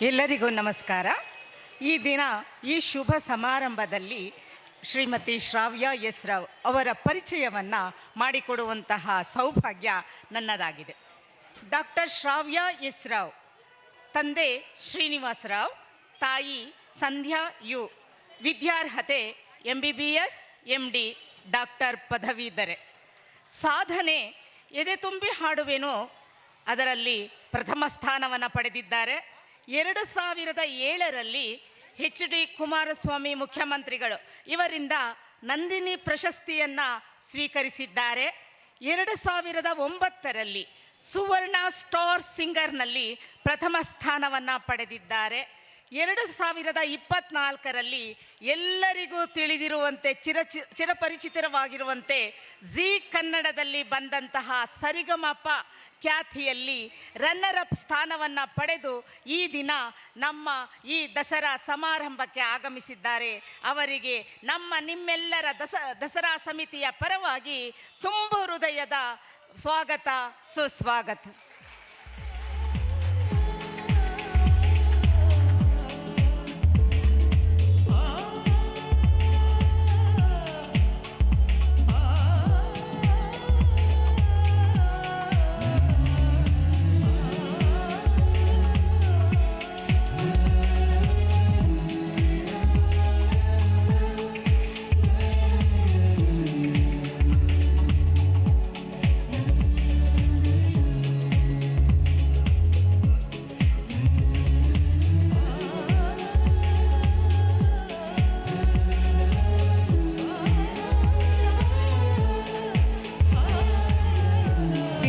ಎಲ್ಲರಿಗೂ ನಮಸ್ಕಾರ. ಈ ದಿನ ಈ ಶುಭ ಸಮಾರಂಭದಲ್ಲಿ ಶ್ರೀಮತಿ ಶ್ರಾವ್ಯ ಎಸ್ ರಾವ್ ಅವರ ಪರಿಚಯವನ್ನು ಮಾಡಿಕೊಡುವಂತಹ ಸೌಭಾಗ್ಯ ನನ್ನದಾಗಿದೆ. ಡಾಕ್ಟರ್ ಶ್ರಾವ್ಯ ಎಸ್ ರಾವ್, ತಂದೆ ಶ್ರೀನಿವಾಸ ರಾವ್, ತಾಯಿ ಸಂಧ್ಯಾ ಯು, ವಿದ್ಯಾರ್ಹತೆ MBBS MD, ಡಾಕ್ಟರ್ ಪದವೀಧರೆ. ಸಾಧನೆ ಎದೆ ತುಂಬಿ ಹಾಡುವೆನೋ ಅದರಲ್ಲಿ ಪ್ರಥಮ ಸ್ಥಾನವನ್ನು ಪಡೆದಿದ್ದಾರೆ. 2007ರಲ್ಲಿ HD ಕುಮಾರಸ್ವಾಮಿ ಮುಖ್ಯಮಂತ್ರಿಗಳು ಇವರಿಂದ ನಂದಿನಿ ಪ್ರಶಸ್ತಿಯನ್ನು ಸ್ವೀಕರಿಸಿದ್ದಾರೆ. 2009ರಲ್ಲಿ ಸುವರ್ಣ ಸ್ಟಾರ್ ಸಿಂಗರ್ನಲ್ಲಿ ಪ್ರಥಮ ಸ್ಥಾನವನ್ನು ಪಡೆದಿದ್ದಾರೆ. 2024ರಲ್ಲಿ ಎಲ್ಲರಿಗೂ ತಿಳಿದಿರುವಂತೆ ಚಿರಪರಿಚಿತವಾಗಿರುವಂತೆ ಜೀ ಕನ್ನಡದಲ್ಲಿ ಬಂದಂತಹ ಸರಿಗಮಪ ಖ್ಯಾತಿಯಲ್ಲಿ ರನ್ನರ್ ಅಪ್ ಸ್ಥಾನವನ್ನು ಪಡೆದು ಈ ದಿನ ನಮ್ಮ ಈ ದಸರಾ ಸಮಾರಂಭಕ್ಕೆ ಆಗಮಿಸಿದ್ದಾರೆ. ಅವರಿಗೆ ನಿಮ್ಮೆಲ್ಲರ ದಸರಾ ಸಮಿತಿಯ ಪರವಾಗಿ ತುಂಬು ಹೃದಯದ ಸ್ವಾಗತ, ಸುಸ್ವಾಗತ.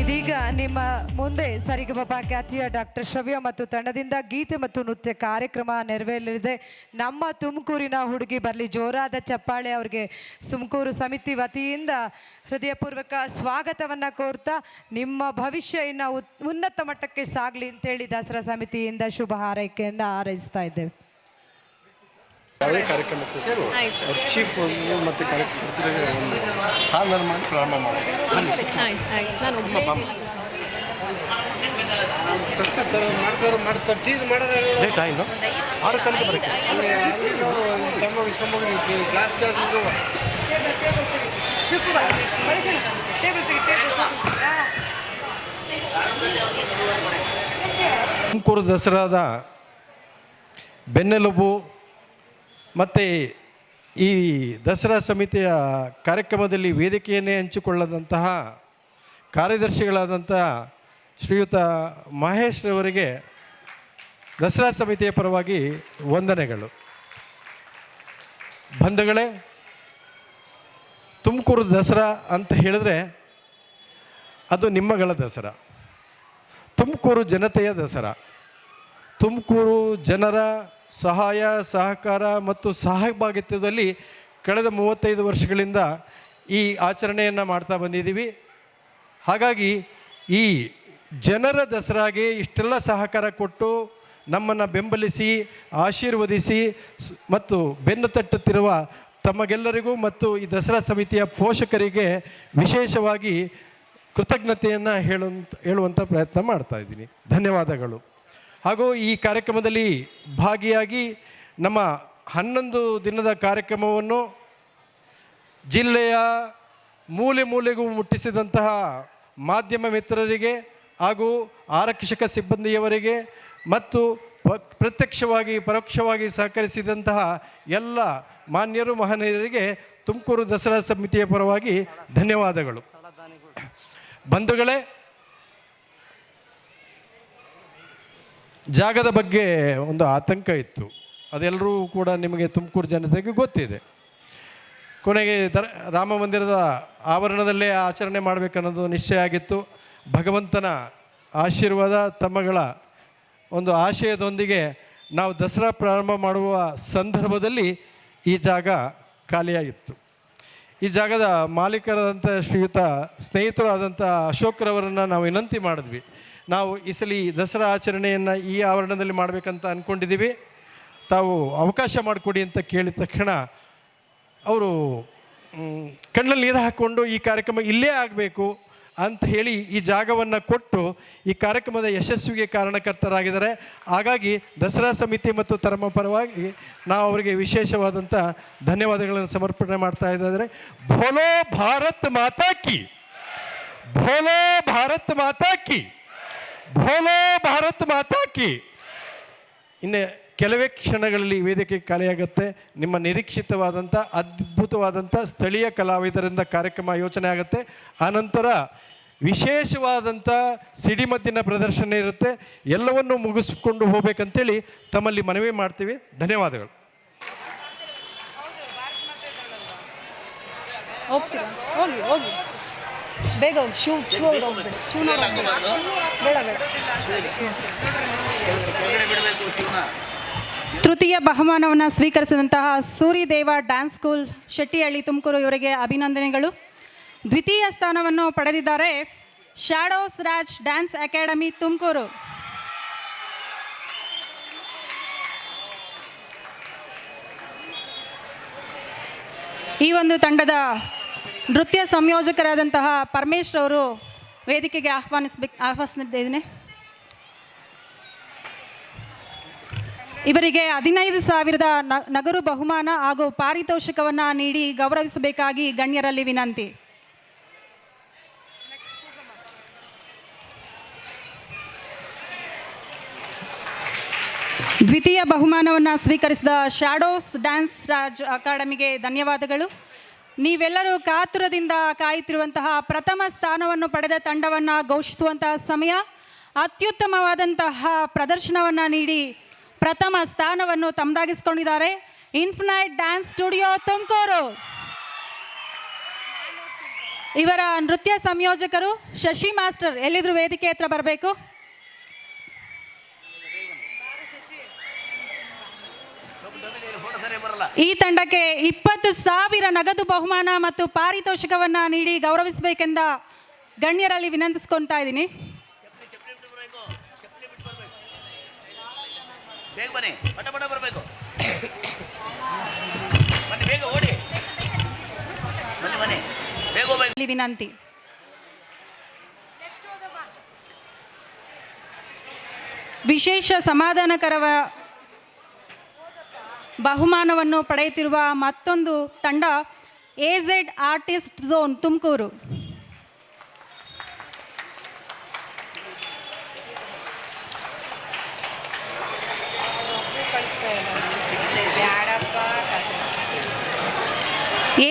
ಇದೀಗ ನಿಮ್ಮ ಮುಂದೆ ಸರಿಗಮಪ ಖ್ಯಾತಿಯ ಡಾಕ್ಟರ್ ಶ್ರವ್ಯ ಮತ್ತು ತಂಡದಿಂದ ಗೀತೆ ಮತ್ತು ನೃತ್ಯ ಕಾರ್ಯಕ್ರಮ ನೆರವೇರಲಿದೆ. ನಮ್ಮ ತುಮಕೂರಿನ ಹುಡುಗಿ ಬರಲಿ, ಜೋರಾದ ಚಪ್ಪಾಳೆ ಅವರಿಗೆ ತುಮಕೂರು ಸಮಿತಿ ವತಿಯಿಂದ ಹೃದಯಪೂರ್ವಕ ಸ್ವಾಗತವನ್ನು ಕೋರ್ತಾ ನಿಮ್ಮ ಭವಿಷ್ಯ ಇನ್ನು ಉನ್ನತ ಮಟ್ಟಕ್ಕೆ ಸಾಗಲಿ ಅಂತೇಳಿ ದಸರಾ ಸಮಿತಿಯಿಂದ ಶುಭ ಹಾರೈಕೆಯನ್ನು ಹಾರೈಸ್ತಾ ಇದ್ದೇವೆ. ಯಾವುದೇ ಕಾರ್ಯಕ್ರಮಕ್ಕೂ ಚೀಫ್ ಮತ್ತು ಕಾರ್ಯಕ್ರಮ ಹಾಲನ್ನು ಮಾಡಿ ಪ್ರಾರಂಭ ಮಾಡೋದು. ಮಾಡ್ತಾರೆ ಟೀಸ್ ಮಾಡೋದು ಲೇಟ್ ಆಯಿತು, 6 ಕಾಲಕ್ಕೆ ಬರೋಕ್ಕೆ ಗ್ಲಾಸ್ ತುಮಕೂರು ದಸರಾದ ಬೆನ್ನೆಲುಬು ಮತ್ತು ಈ ದಸರಾ ಸಮಿತಿಯ ಕಾರ್ಯಕ್ರಮದಲ್ಲಿ ವೇದಿಕೆಯನ್ನೇ ಹಂಚಿಕೊಳ್ಳದಂತಹ ಕಾರ್ಯದರ್ಶಿಗಳಾದಂಥ ಶ್ರೀಯುತ ಮಹೇಶ್ ರವರಿಗೆ ದಸರಾ ಸಮಿತಿಯ ಪರವಾಗಿ ವಂದನೆಗಳು. ಬಂಧುಗಳೇ, ತುಮಕೂರು ದಸರಾ ಅಂತ ಹೇಳಿದ್ರೆ ಅದು ನಿಮ್ಮಗಳ ದಸರಾ, ತುಮಕೂರು ಜನತೆಯ ದಸರಾ, ತುಮಕೂರು ಜನರ ಸಹಾಯ ಸಹಕಾರ ಮತ್ತು ಸಹಭಾಗಿತ್ವದಲ್ಲಿ ಕಳೆದ 35 ವರ್ಷಗಳಿಂದ ಈ ಆಚರಣೆಯನ್ನು ಮಾಡ್ತಾ ಬಂದಿದ್ದೀವಿ. ಹಾಗಾಗಿ ಈ ಜನರ ದಸರಾಗೆ ಇಷ್ಟೆಲ್ಲ ಸಹಕಾರ ಕೊಟ್ಟು ನಮ್ಮನ್ನು ಬೆಂಬಲಿಸಿ ಆಶೀರ್ವದಿಸಿ ಮತ್ತು ಬೆನ್ನು ತಟ್ಟುತ್ತಿರುವ ತಮಗೆಲ್ಲರಿಗೂ ಮತ್ತು ಈ ದಸರಾ ಸಮಿತಿಯ ಪೋಷಕರಿಗೆ ವಿಶೇಷವಾಗಿ ಕೃತಜ್ಞತೆಯನ್ನು ಹೇಳುವಂಥ ಪ್ರಯತ್ನ ಮಾಡ್ತಾಯಿದ್ದೀನಿ. ಧನ್ಯವಾದಗಳು. ಹಾಗೂ ಈ ಕಾರ್ಯಕ್ರಮದಲ್ಲಿ ಭಾಗಿಯಾಗಿ ನಮ್ಮ 11 ದಿನದ ಕಾರ್ಯಕ್ರಮವನ್ನು ಜಿಲ್ಲೆಯ ಮೂಲೆ ಮೂಲೆಗೂ ಮುಟ್ಟಿಸಿದಂತಹ ಮಾಧ್ಯಮ ಮಿತ್ರರಿಗೆ ಹಾಗೂ ಆರಕ್ಷಕ ಸಿಬ್ಬಂದಿಯವರಿಗೆ ಮತ್ತು ಪ್ರತ್ಯಕ್ಷವಾಗಿ ಪರೋಕ್ಷವಾಗಿ ಸಹಕರಿಸಿದಂತಹ ಎಲ್ಲ ಮಾನ್ಯರು ಮಹನೀಯರಿಗೆ ತುಮಕೂರು ದಸರಾ ಸಮಿತಿಯ ಪರವಾಗಿ ಧನ್ಯವಾದಗಳು. ಬಂಧುಗಳೇ, ಜಾಗದ ಬಗ್ಗೆ ಒಂದು ಆತಂಕ ಇತ್ತು, ಅದೆಲ್ಲರೂ ಕೂಡ ನಿಮಗೆ ತುಮಕೂರು ಜನತೆಗೆ ಗೊತ್ತಿದೆ. ಕೊನೆಗೆ ರಾಮ ಮಂದಿರದ ಆವರಣದಲ್ಲೇ ಆಚರಣೆ ಮಾಡಬೇಕನ್ನೋದು ನಿಶ್ಚಯ ಆಗಿತ್ತು. ಭಗವಂತನ ಆಶೀರ್ವಾದ ತಮ್ಮಗಳ ಒಂದು ಆಶಯದೊಂದಿಗೆ ನಾವು ದಸರಾ ಪ್ರಾರಂಭ ಮಾಡುವ ಸಂದರ್ಭದಲ್ಲಿ ಈ ಜಾಗ ಖಾಲಿಯಾಗಿತ್ತು. ಈ ಜಾಗದ ಮಾಲೀಕರಾದಂಥ ಶ್ರೀಯುತ ಸ್ನೇಹಿತರು ಆದಂಥ ಅಶೋಕ್ರವರನ್ನು ನಾವು ವಿನಂತಿ ಮಾಡಿದ್ವಿ, ನಾವು ಈ ಸಲ ದಸರಾ ಆಚರಣೆಯನ್ನು ಈ ಆವರಣದಲ್ಲಿ ಮಾಡಬೇಕಂತ ಅಂದ್ಕೊಂಡಿದ್ದೀವಿ, ತಾವು ಅವಕಾಶ ಮಾಡಿಕೊಡಿ ಅಂತ ಕೇಳಿದ ತಕ್ಷಣ ಅವರು ಕಣ್ಣಲ್ಲಿ ನೀರು ಹಾಕ್ಕೊಂಡು ಈ ಕಾರ್ಯಕ್ರಮ ಇಲ್ಲೇ ಆಗಬೇಕು, ಅಂತ ಹೇಳಿ ಈ ಜಾಗವನ್ನು ಕೊಟ್ಟು ಈ ಕಾರ್ಯಕ್ರಮದ ಯಶಸ್ವಿಗೆ ಕಾರಣಕರ್ತರಾಗಿದ್ದಾರೆ. ಹಾಗಾಗಿ ದಸರಾ ಸಮಿತಿ ಮತ್ತು ತಮ್ಮ ಪರವಾಗಿ ನಾವು ಅವರಿಗೆ ವಿಶೇಷವಾದಂಥ ಧನ್ಯವಾದಗಳನ್ನು ಸಮರ್ಪಣೆ ಮಾಡ್ತಾ ಇದ್ದಾರೆ. ಭೋಲೋ ಭಾರತ್ ಮಾತಾ ಕಿ, ಭೋಲೋ ಭಾರತ್ ಮಾತಾ ಕಿ, ಭೋಲೋ ಭಾರತ್ ಮಾತಾ ಕಿ. ಇನ್ನು ಕೆಲವೇ ಕ್ಷಣಗಳಲ್ಲಿ ವೇದಿಕೆ ಖಾಲಿಯಾಗುತ್ತೆ. ನಿಮ್ಮ ನಿರೀಕ್ಷಿತವಾದಂಥ ಅದ್ಭುತವಾದಂಥ ಸ್ಥಳೀಯ ಕಲಾವಿದರಿಂದ ಕಾರ್ಯಕ್ರಮ ಯೋಚನೆ ಆಗುತ್ತೆ. ಆನಂತರ ವಿಶೇಷವಾದಂಥ ಸಿಡಿಮದ್ದಿನ ಪ್ರದರ್ಶನ ಇರುತ್ತೆ. ಎಲ್ಲವನ್ನೂ ಮುಗಿಸ್ಕೊಂಡು ಹೋಗ್ಬೇಕಂತೇಳಿ ತಮ್ಮಲ್ಲಿ ಮನವಿ ಮಾಡ್ತೀವಿ. ಧನ್ಯವಾದಗಳು. ಹೋಗ್ತೀರಾ? ಹೋಗಿ ಹೋಗಿ ಬೇಗ ಹೋಗಿ. ಶೂ ಹೋಗ್ಬೇಡಿ. ಬೇಡ ಬೇಡ. ತೃತೀಯ ಬಹುಮಾನವನ್ನು ಸ್ವೀಕರಿಸಿದಂತಹ ಸೂರಿದೇವ ಡ್ಯಾನ್ಸ್ ಸ್ಕೂಲ್ ಶೆಟ್ಟಿಹಳ್ಳಿ ತುಮಕೂರು ಇವರಿಗೆ ಅಭಿನಂದನೆಗಳು. ದ್ವಿತೀಯ ಸ್ಥಾನವನ್ನು ಪಡೆದಿದ್ದಾರೆ shadows Raj dance academy Tumakuru. ಈ ಒಂದು ತಂಡದ ನೃತ್ಯ ಸಂಯೋಜಕರಾದಂತಹ ಪರಮೇಶ್ ಅವರು ವೇದಿಕೆಗೆ ಆಹ್ವಾನಿಸಿದ್ದೇನೆ. ಇವರಿಗೆ 15,000 ನಗದು ಬಹುಮಾನ ಹಾಗೂ ಪಾರಿತೋಷಿಕವನ್ನು ನೀಡಿ ಗೌರವಿಸಬೇಕಾಗಿ ಗಣ್ಯರಲ್ಲಿ ವಿನಂತಿ. ದ್ವಿತೀಯ ಬಹುಮಾನವನ್ನು ಸ್ವೀಕರಿಸಿದ ಶ್ಯಾಡೋಸ್ ಡ್ಯಾನ್ಸ್ ರಾಜ್ ಅಕಾಡೆಮಿಗೆ ಧನ್ಯವಾದಗಳು. ನೀವೆಲ್ಲರೂ ಕಾತುರದಿಂದ ಕಾಯುತ್ತಿರುವಂತಹ ಪ್ರಥಮ ಸ್ಥಾನವನ್ನು ಪಡೆದ ತಂಡವನ್ನು ಘೋಷಿಸುವಂತಹ ಸಮಯ. ಅತ್ಯುತ್ತಮವಾದಂತಹ ಪ್ರದರ್ಶನವನ್ನು ನೀಡಿ ಪ್ರಥಮ ಸ್ಥಾನವನ್ನು ತಮ್ಮದಾಗಿಸಿಕೊಂಡಿದ್ದಾರೆ ಇನ್ಫಿನೈಟ್ ಡ್ಯಾನ್ಸ್ ಸ್ಟುಡಿಯೋ ತುಮಕೂರು. ಇವರ ನೃತ್ಯ ಸಂಯೋಜಕರು ಶಶಿ ಮಾಸ್ಟರ್ ಎಲ್ಲಿದ್ರು ವೇದಿಕೆ ಹತ್ರ ಬರಬೇಕು. ಈ ತಂಡಕ್ಕೆ 20,000 ನಗದು ಬಹುಮಾನ ಮತ್ತು ಪಾರಿತೋಷಿಕವನ್ನು ನೀಡಿ ಗೌರವಿಸಬೇಕೆಂದ ಗಣ್ಯರಲ್ಲಿ ವಿನಂತಿಸ್ಕೊತಾ ಇದ್ದೀನಿ. ವಿನಂತಿ. ವಿಶೇಷ ಸಮಾಧಾನಕರ ಬಹುಮಾನವನ್ನು ಪಡೆಯುತ್ತಿರುವ ಮತ್ತೊಂದು ತಂಡ AZ artist zone Tumakuru.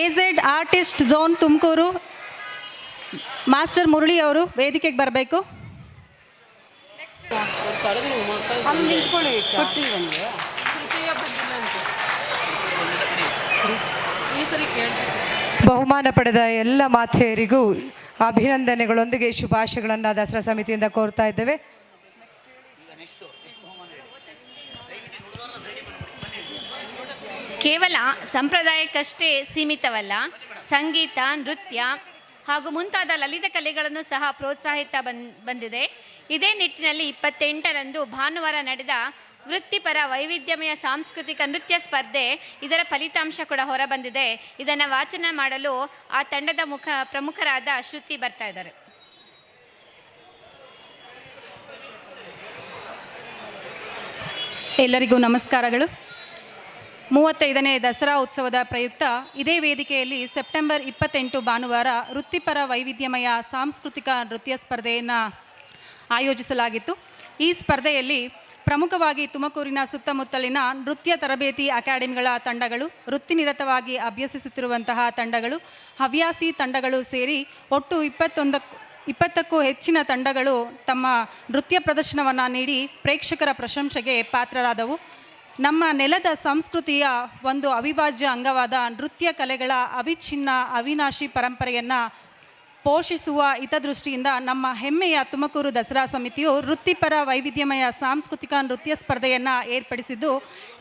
AZ artist zone Tumakuru master Murali ಅವರು ವೇದಿಕೆಗೆ ಬರಬೇಕು. ಬಹುಮಾನ ಪಡೆದ ಎಲ್ಲ ಮಾತೆಯರಿಗೂ ಅಭಿನಂದನೆಗಳೊಂದಿಗೆ ಶುಭಾಶಯಗಳನ್ನು ದಸರಾ ಸಮಿತಿಯಿಂದ ಕೋರ್ತಾ ಇದ್ದೇವೆ. ಕೇವಲ ಸಂಪ್ರದಾಯಕ್ಕಷ್ಟೇ ಸೀಮಿತವಲ್ಲ, ಸಂಗೀತ, ನೃತ್ಯ ಹಾಗೂ ಮುಂತಾದ ಲಲಿತ ಕಲೆಗಳನ್ನು ಸಹ ಪ್ರೋತ್ಸಾಹಿತ ಬಂದಿದೆ. ಇದೇ ನಿಟ್ಟಿನಲ್ಲಿ 28ರಂದು ಭಾನುವಾರ ನಡೆದ ವೃತ್ತಿಪರ ವೈವಿಧ್ಯಮಯ ಸಾಂಸ್ಕೃತಿಕ ನೃತ್ಯ ಸ್ಪರ್ಧೆ, ಇದರ ಫಲಿತಾಂಶ ಕೂಡ ಹೊರಬಂದಿದೆ. ಇದನ್ನು ವಾಚನ ಮಾಡಲು ಆ ತಂಡದ ಪ್ರಮುಖರಾದ ಶ್ರುತಿ ಬರ್ತಾ ಇದ್ದಾರೆ. ಎಲ್ಲರಿಗೂ ನಮಸ್ಕಾರಗಳು. 35ನೇ ದಸರಾ ಉತ್ಸವದ ಪ್ರಯುಕ್ತ ಇದೇ ವೇದಿಕೆಯಲ್ಲಿ ಸೆಪ್ಟೆಂಬರ್ 28 ಭಾನುವಾರ ವೃತ್ತಿಪರ ವೈವಿಧ್ಯಮಯ ಸಾಂಸ್ಕೃತಿಕ ನೃತ್ಯ ಸ್ಪರ್ಧೆಯನ್ನು ಆಯೋಜಿಸಲಾಗಿತ್ತು. ಈ ಸ್ಪರ್ಧೆಯಲ್ಲಿ ಪ್ರಮುಖವಾಗಿ ತುಮಕೂರಿನ ಸುತ್ತಮುತ್ತಲಿನ ನೃತ್ಯ ತರಬೇತಿ ಅಕಾಡೆಮಿಗಳ ತಂಡಗಳು, ವೃತ್ತಿನಿರತವಾಗಿ ಅಭ್ಯಸಿಸುತ್ತಿರುವಂತಹ ತಂಡಗಳು, ಹವ್ಯಾಸಿ ತಂಡಗಳು ಸೇರಿ ಒಟ್ಟು 20ಕ್ಕೂ ಹೆಚ್ಚಿನ ತಂಡಗಳು ತಮ್ಮ ನೃತ್ಯ ಪ್ರದರ್ಶನವನ್ನು ನೀಡಿ ಪ್ರೇಕ್ಷಕರ ಪ್ರಶಂಸೆಗೆ ಪಾತ್ರರಾದವು. ನಮ್ಮ ನೆಲದ ಸಂಸ್ಕೃತಿಯ ಒಂದು ಅವಿಭಾಜ್ಯ ಅಂಗವಾದ ನೃತ್ಯ ಕಲೆಗಳ ಅವಿಚ್ಛಿನ್ನ ಅವಿನಾಶಿ ಪರಂಪರೆಯನ್ನು ಪೋಷಿಸುವ ಹಿತದೃಷ್ಟಿಯಿಂದ ನಮ್ಮ ಹೆಮ್ಮೆಯ ತುಮಕೂರು ದಸರಾ ಸಮಿತಿಯು ವೃತ್ತಿಪರ ವೈವಿಧ್ಯಮಯ ಸಾಂಸ್ಕೃತಿಕ ನೃತ್ಯ ಸ್ಪರ್ಧೆಯನ್ನು ಏರ್ಪಡಿಸಿದ್ದು,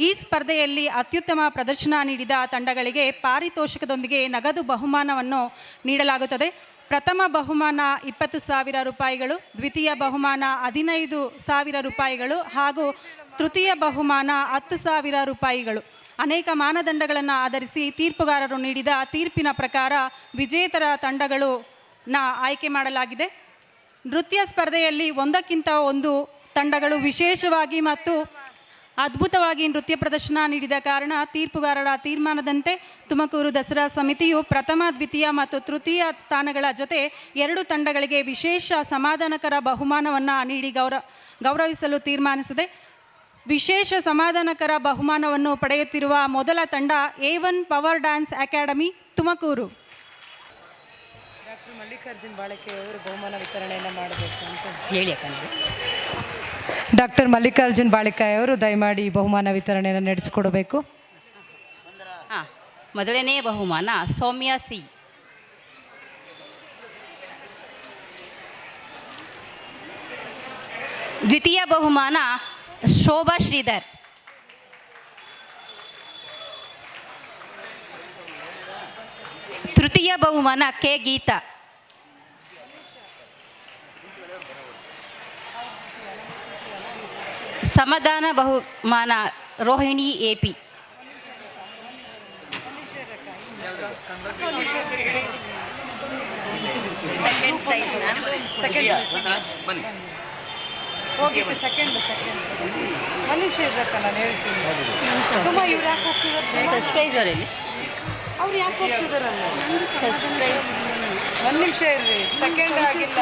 ಈ ಸ್ಪರ್ಧೆಯಲ್ಲಿ ಅತ್ಯುತ್ತಮ ಪ್ರದರ್ಶನ ನೀಡಿದ ತಂಡಗಳಿಗೆ ಪಾರಿತೋಷಕದೊಂದಿಗೆ ನಗದು ಬಹುಮಾನವನ್ನು ನೀಡಲಾಗುತ್ತದೆ. ಪ್ರಥಮ ಬಹುಮಾನ 20,000 ರೂಪಾಯಿಗಳು, ದ್ವಿತೀಯ ಬಹುಮಾನ 15,000 ರೂಪಾಯಿಗಳು ಹಾಗೂ ತೃತೀಯ ಬಹುಮಾನ 10,000 ರೂಪಾಯಿಗಳು. ಅನೇಕ ಮಾನದಂಡಗಳನ್ನು ಆಧರಿಸಿ ತೀರ್ಪುಗಾರರು ನೀಡಿದ ತೀರ್ಪಿನ ಪ್ರಕಾರ ವಿಜೇತರ ತಂಡಗಳು ಆಯ್ಕೆ ಮಾಡಲಾಗಿದೆ. ನೃತ್ಯ ಸ್ಪರ್ಧೆಯಲ್ಲಿ ಒಂದಕ್ಕಿಂತ ಒಂದು ತಂಡಗಳು ವಿಶೇಷವಾಗಿ ಮತ್ತು ಅದ್ಭುತವಾಗಿ ನೃತ್ಯ ಪ್ರದರ್ಶನ ನೀಡಿದ ಕಾರಣ ತೀರ್ಪುಗಾರರ ತೀರ್ಮಾನದಂತೆ ತುಮಕೂರು ದಸರಾ ಸಮಿತಿಯು ಪ್ರಥಮ, ದ್ವಿತೀಯ ಮತ್ತು ತೃತೀಯ ಸ್ಥಾನಗಳ ಜೊತೆ 2 ತಂಡಗಳಿಗೆ ವಿಶೇಷ ಸಮಾಧಾನಕರ ಬಹುಮಾನವನ್ನು ನೀಡಿ ಗೌರವಿಸಲು ತೀರ್ಮಾನಿಸಿದೆ. ವಿಶೇಷ ಸಮಾಧಾನಕರ ಬಹುಮಾನವನ್ನು ಪಡೆಯುತ್ತಿರುವ ಮೊದಲ ತಂಡ A1 power dance academy Tumakuru. Doctor Mallikarjun ಬಾಳಿಕೆ ಅವರು ಬಹುಮಾನ ವಿತರಣೆಯನ್ನು ಮಾಡಬೇಕು ಅಂತ ಹೇಳಿ ಯಾಕಂದರೆ ಡಾಕ್ಟರ್ ಮಲ್ಲಿಕಾರ್ಜುನ್ ಬಾಳಿಕಾಯಿ ಅವರು ದಯಮಾಡಿ ಬಹುಮಾನ ವಿತರಣೆಯನ್ನು ನಡೆಸಿಕೊಡಬೇಕು. ಹಾಂ, ಮೊದಲನೇ ಬಹುಮಾನ ಸೌಮ್ಯ ಸಿ. ದ್ವಿತೀಯ ಬಹುಮಾನ ಶೋಭಾ ಶ್ರೀಧರ್. ತೃತೀಯ ಬಹುಮಾನ ಕೆ ಗೀತಾ. ಸಮಾಧಾನ ಬಹುಮಾನ ರೋಹಿಣಿ AP. ಸೆಕೆಂಡ್ ಒಂದು ನಿಮಿಷ ಇರಕ್ಕ ನಾನು ಹೇಳ್ತೀನಿ. ಸುಮ್ಮ ಇವ್ರು ಯಾಕೆ ಹೋಗ್ತಿದ್ದಾರೆ? ಫಸ್ಟ್ ಪ್ರೈಸ್ ಅವರಲ್ಲಿ ಅವ್ರು ಯಾಕೆ ಹೋಗ್ತಿದ್ದಾರಲ್ಲ? ಒಂದು ನಿಮಿಷ ಇರ್ರಿ, ಸೆಕೆಂಡ್ ಆಗಿಲ್ಲ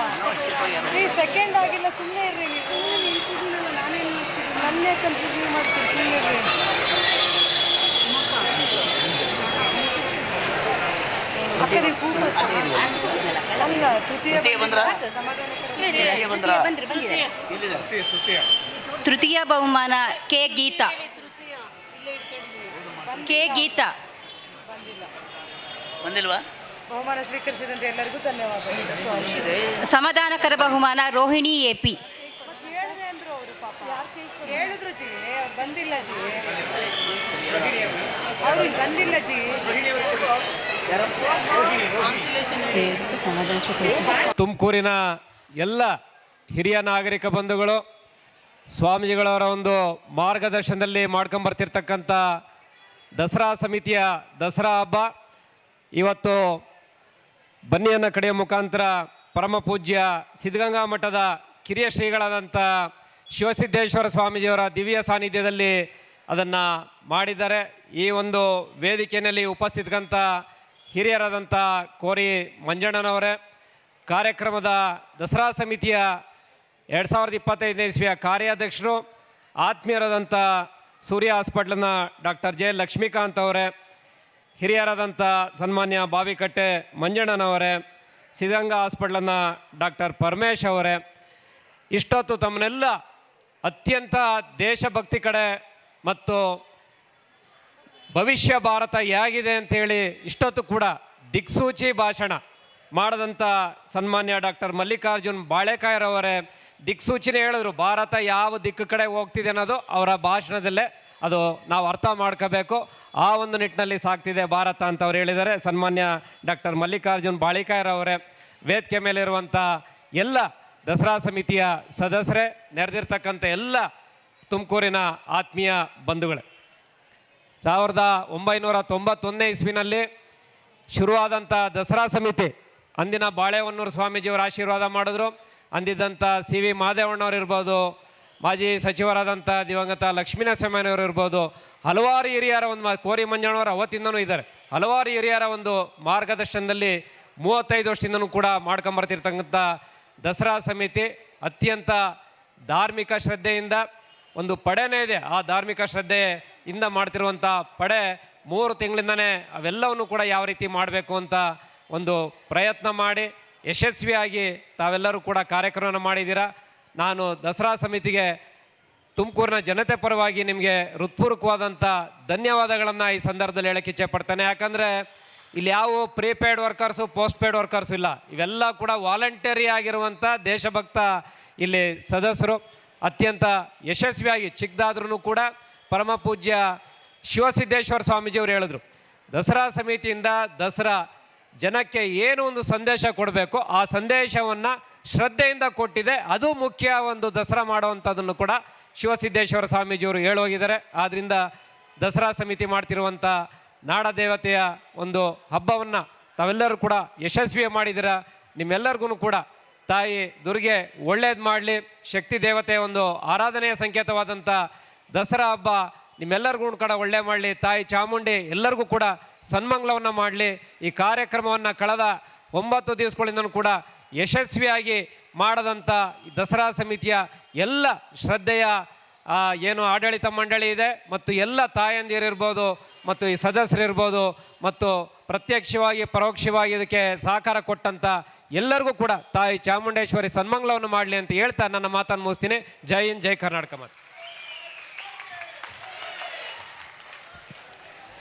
ರೀ, ಸೆಕೆಂಡ್ ಆಗಿಲ್ಲ, ಸುಮ್ಮನೆ ಇರ್ರಿ ನೀವು. ಸುಮ್ಮನೆ ನಿಂತಿದ್ದೀನಲ್ಲ, ನಾನೇನು ಮಾಡ್ತೀನಿ, ನನ್ನೇ ಕನ್ಫ್ಯೂಷನ್ ಮಾಡ್ತೀನಿ, ಸುಮ್ಮನೆ ಇರ್ರಿ. ಅಕ್ಕ ನೀವು ಅಲ್ಲ, ತೃತೀಯ ತೃತೀಯ ಬಹುಮಾನ ಕೆ ಗೀತಾ. ಬಂದಿಲ್ವಾ? ಬಹುಮಾನ ಸ್ವೀಕರಿಸಿದಂತೆ ಎಲ್ಲರಿಗೂ ಧನ್ಯವಾದಗಳು. ಸಮಾಧಾನಕರ ಬಹುಮಾನ ರೋಹಿಣಿ AP. ಹೇಳಿದ್ರು ಜಿ, ಅವ್ರು ಬಂದಿಲ್ಲ ಜಿ, ಅವ್ರು ಬಂದಿಲ್ಲ ಜಿ. ತುಮಕೂರಿನ ಎಲ್ಲ ಹಿರಿಯ ನಾಗರಿಕ ಬಂಧುಗಳು, ಸ್ವಾಮೀಜಿಗಳವರ ಒಂದು ಮಾರ್ಗದರ್ಶನದಲ್ಲಿ ಮಾಡ್ಕೊಂಬರ್ತಿರ್ತಕ್ಕಂಥ ದಸರಾ ಸಮಿತಿಯ ದಸರಾ ಹಬ್ಬ ಇವತ್ತು ಬನ್ನಿಯನ್ನು ಕಡೆಯ ಮುಖಾಂತರ ಪರಮ ಪೂಜ್ಯ ಸಿದ್ಧಗಂಗಾ ಮಠದ ಕಿರಿಯ ಶ್ರೀಗಳಾದಂಥ ಶಿವಸಿದ್ದೇಶ್ವರ ಸ್ವಾಮೀಜಿಯವರ ದಿವ್ಯ ಸಾನ್ನಿಧ್ಯದಲ್ಲಿ ಅದನ್ನು ಮಾಡಿದ್ದಾರೆ. ಈ ಒಂದು ವೇದಿಕೆಯಲ್ಲಿ ಉಪಸ್ಥಿತಕ್ಕಂಥ ಹಿರಿಯರಾದಂಥ ಕೋರಿ ಮಂಜಣ್ಣನವರೇ, ಕಾರ್ಯಕ್ರಮದ ದಸರಾ ಸಮಿತಿಯ 2025ನೇ ಇಸ್ವಿಯ ಕಾರ್ಯಾಧ್ಯಕ್ಷರು, ಆತ್ಮೀಯರಾದಂಥ ಸೂರ್ಯ ಹಾಸ್ಪಿಟ್ಲಿನ ಡಾಕ್ಟರ್ ಜೆ ಲಕ್ಷ್ಮೀಕಾಂತ್ ಅವರೇ, ಹಿರಿಯರಾದಂಥ ಸನ್ಮಾನ್ಯ ಬಾವಿಕಟ್ಟೆ ಮಂಜಣ್ಣನವರೇ, ಸಿದ್ಧಗಂಗಾ ಹಾಸ್ಪಿಟ್ಲಿನ ಡಾಕ್ಟರ್ ಪರಮೇಶ್ ಅವರೇ, ಇಷ್ಟೊತ್ತು ತಮ್ಮನ್ನೆಲ್ಲ ಅತ್ಯಂತ ದೇಶಭಕ್ತಿ ಕಡೆ ಮತ್ತು ಭವಿಷ್ಯ ಭಾರತ ಹೇಗಿದೆ ಅಂಥೇಳಿ ಇಷ್ಟೊತ್ತು ಕೂಡ ದಿಕ್ಸೂಚಿ ಭಾಷಣ ಮಾಡಿದಂಥ ಸನ್ಮಾನ್ಯ ಡಾಕ್ಟರ್ ಮಲ್ಲಿಕಾರ್ಜುನ್ ಬಾಳೆಕಾಯರವರೇ ದಿಕ್ಸೂಚಿನೇ ಹೇಳಿದ್ರು. ಭಾರತ ಯಾವ ದಿಕ್ಕು ಕಡೆ ಹೋಗ್ತಿದೆ ಅನ್ನೋದು ಅವರ ಭಾಷಣದಲ್ಲೇ ಅದು ನಾವು ಅರ್ಥ ಮಾಡ್ಕೋಬೇಕು. ಆ ಒಂದು ನಿಟ್ಟಿನಲ್ಲಿ ಸಾಗ್ತಿದೆ ಭಾರತ ಅಂತ ಅವ್ರು ಹೇಳಿದ್ದಾರೆ. ಸನ್ಮಾನ್ಯ ಡಾಕ್ಟರ್ ಮಲ್ಲಿಕಾರ್ಜುನ್ ಬಾಳಿಕಾಯರವರೇ, ವೇದಿಕೆ ಮೇಲಿರುವಂಥ ಎಲ್ಲ ದಸರಾ ಸಮಿತಿಯ ಸದಸ್ಯರೇ, ನೆರೆದಿರ್ತಕ್ಕಂಥ ಎಲ್ಲ ತುಮಕೂರಿನ ಆತ್ಮೀಯ ಬಂಧುಗಳೇ, 1991ನೇ ಇಸ್ವಿನಲ್ಲಿ ಶುರುವಾದಂಥ ದಸರಾ ಸಮಿತಿ ಅಂದಿನ ಬಾಳೆಹೊನ್ನೂರು ಸ್ವಾಮೀಜಿಯವರು ಆಶೀರ್ವಾದ ಮಾಡಿದ್ರು. ಅಂದಿದ್ದಂಥ CV ಮಾದೇವಣ್ಣವ್ರು ಇರ್ಬೋದು, ಮಾಜಿ ಸಚಿವರಾದಂಥ ದಿವಂಗತ ಲಕ್ಷ್ಮೀನರಸಿಂಹಯ್ಯನವರು ಇರ್ಬೋದು, ಹಲವಾರು ಹಿರಿಯರ ಒಂದು ಕೋರಿ ಮಂಜಣ್ಣವರು ಅವತ್ತಿಂದನೂ ಇದ್ದಾರೆ. ಹಲವಾರು ಹಿರಿಯರ ಒಂದು ಮಾರ್ಗದರ್ಶನದಲ್ಲಿ 35 ವರ್ಷದಿಂದನೂ ಕೂಡ ಮಾಡ್ಕೊಂಬರ್ತಿರ್ತಕ್ಕಂಥ ದಸರಾ ಸಮಿತಿ ಅತ್ಯಂತ ಧಾರ್ಮಿಕ ಶ್ರದ್ಧೆಯಿಂದ ಒಂದು ಪಡೆನೇ ಇದೆ. ಆ ಧಾರ್ಮಿಕ ಶ್ರದ್ಧೆಯಿಂದ ಮಾಡ್ತಿರುವಂಥ ಪಡೆ 3 ತಿಂಗಳಿಂದನೇ ಅವೆಲ್ಲವನ್ನು ಕೂಡ ಯಾವ ರೀತಿ ಮಾಡಬೇಕು ಅಂತ ಒಂದು ಪ್ರಯತ್ನ ಮಾಡಿ ಯಶಸ್ವಿಯಾಗಿ ತಾವೆಲ್ಲರೂ ಕೂಡ ಕಾರ್ಯಕ್ರಮವನ್ನು ಮಾಡಿದ್ದೀರಾ. ನಾನು ದಸರಾ ಸಮಿತಿಗೆ ತುಮಕೂರಿನ ಜನತೆ ಪರವಾಗಿ ನಿಮಗೆ ಹೃತ್ಪೂರ್ವಕವಾದಂಥ ಧನ್ಯವಾದಗಳನ್ನು ಈ ಸಂದರ್ಭದಲ್ಲಿ ಹೇಳಕ್ಕೆ ಇಚ್ಛೆಪಡ್ತೇನೆ. ಯಾಕಂದರೆ ಇಲ್ಲಿ ಯಾವ prepaid workers, post paid workers ಇಲ್ಲ. ಇವೆಲ್ಲ ಕೂಡ ವಾಲಂಟರಿ ಆಗಿರುವಂಥ ದೇಶಭಕ್ತ ಇಲ್ಲಿ ಸದಸ್ಯರು ಅತ್ಯಂತ ಯಶಸ್ವಿಯಾಗಿ ಚಿಕ್ಕದಾದ್ರೂ ಕೂಡ ಪರಮ ಪೂಜ್ಯ ಶಿವಸಿದ್ದೇಶ್ವರ ಸ್ವಾಮೀಜಿಯವರು ಹೇಳಿದ್ರು, ದಸರಾ ಸಮಿತಿಯಿಂದ ದಸರಾ ಜನಕ್ಕೆ ಏನು ಒಂದು ಸಂದೇಶ ಕೊಡಬೇಕು ಆ ಸಂದೇಶವನ್ನು ಶ್ರದ್ಧೆಯಿಂದ ಕೊಟ್ಟಿದೆ. ಅದು ಮುಖ್ಯ ಒಂದು ದಸರಾ ಮಾಡುವಂಥದ್ದನ್ನು ಕೂಡ ಶಿವಸಿದ್ದೇಶ್ವರ ಸ್ವಾಮೀಜಿಯವರು ಹೇಳೋಗಿದ್ದಾರೆ. ಆದ್ದರಿಂದ ದಸರಾ ಸಮಿತಿ ಮಾಡ್ತಿರುವಂಥ ನಾಡದೇವತೆಯ ಒಂದು ಹಬ್ಬವನ್ನು ತಾವೆಲ್ಲರೂ ಕೂಡ ಯಶಸ್ವಿ ಮಾಡಿದ್ದೀರ. ನಿಮ್ಮೆಲ್ಲರಿಗೂ ಕೂಡ ತಾಯಿ ದುರ್ಗೆ ಒಳ್ಳೇದು ಮಾಡಲಿ. ಶಕ್ತಿ ದೇವತೆಯ ಒಂದು ಆರಾಧನೆಯ ಸಂಕೇತವಾದಂಥ ದಸರಾ ಹಬ್ಬ ನಿಮ್ಮೆಲ್ಲರಿಗೂ ಕೂಡ ಒಳ್ಳೆ ಮಾಡಲಿ. ತಾಯಿ ಚಾಮುಂಡಿ ಎಲ್ಲರಿಗೂ ಕೂಡ ಸನ್ಮಂಗಲವನ್ನು ಮಾಡಲಿ. ಈ ಕಾರ್ಯಕ್ರಮವನ್ನು ಕಳೆದ 9 ದಿವಸಗಳಿಂದಲೂ ಕೂಡ ಯಶಸ್ವಿಯಾಗಿ ಮಾಡದಂಥ ದಸರಾ ಸಮಿತಿಯ ಎಲ್ಲ ಶ್ರದ್ಧೆಯ ಏನು ಆಡಳಿತ ಮಂಡಳಿ ಇದೆ ಮತ್ತು ಎಲ್ಲ ತಾಯಂದಿರಿರ್ಬೋದು ಮತ್ತು ಈ ಸದಸ್ಯರಿರ್ಬೋದು ಮತ್ತು ಪ್ರತ್ಯಕ್ಷವಾಗಿ ಪರೋಕ್ಷವಾಗಿ ಇದಕ್ಕೆ ಸಹಕಾರ ಕೊಟ್ಟಂಥ ಎಲ್ಲರಿಗೂ ಕೂಡ ತಾಯಿ ಚಾಮುಂಡೇಶ್ವರಿ ಸನ್ಮಂಗಲವನ್ನು ಮಾಡಲಿ ಅಂತ ಹೇಳ್ತಾ ನನ್ನ ಮಾತನ್ನು ಮುಗಿಸ್ತೀನಿ. ಜೈ ಹಿಂದ್, ಜೈ ಕರ್ನಾಟಕ ಮಾತು.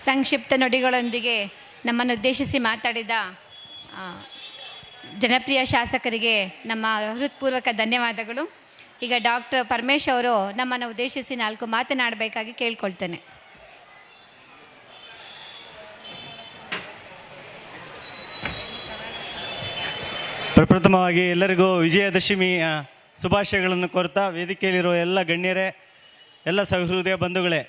ಸಂಕ್ಷಿಪ್ತ ನುಡಿಗಳೊಂದಿಗೆ ನಮ್ಮನ್ನು ಉದ್ದೇಶಿಸಿ ಮಾತಾಡಿದ ಜನಪ್ರಿಯ ಶಾಸಕರಿಗೆ ನಮ್ಮ ಹೃತ್ಪೂರ್ವಕ ಧನ್ಯವಾದಗಳು. ಈಗ ಡಾಕ್ಟರ್ ಪರಮೇಶ್ ಅವರು ನಮ್ಮನ್ನು ಉದ್ದೇಶಿಸಿ 4 ಮಾತನಾಡಬೇಕಾಗಿ ಕೇಳ್ಕೊಳ್ತೇನೆ. ಪ್ರಪ್ರಥಮವಾಗಿ ಎಲ್ಲರಿಗೂ ವಿಜಯದಶಮಿಯ ಶುಭಾಶಯಗಳನ್ನು ಕೋರ್ತಾ, ವೇದಿಕೆಯಲ್ಲಿರುವ ಎಲ್ಲ ಗಣ್ಯರೇ, ಎಲ್ಲ ಸಹೃದಯ ಬಂಧುಗಳೇ,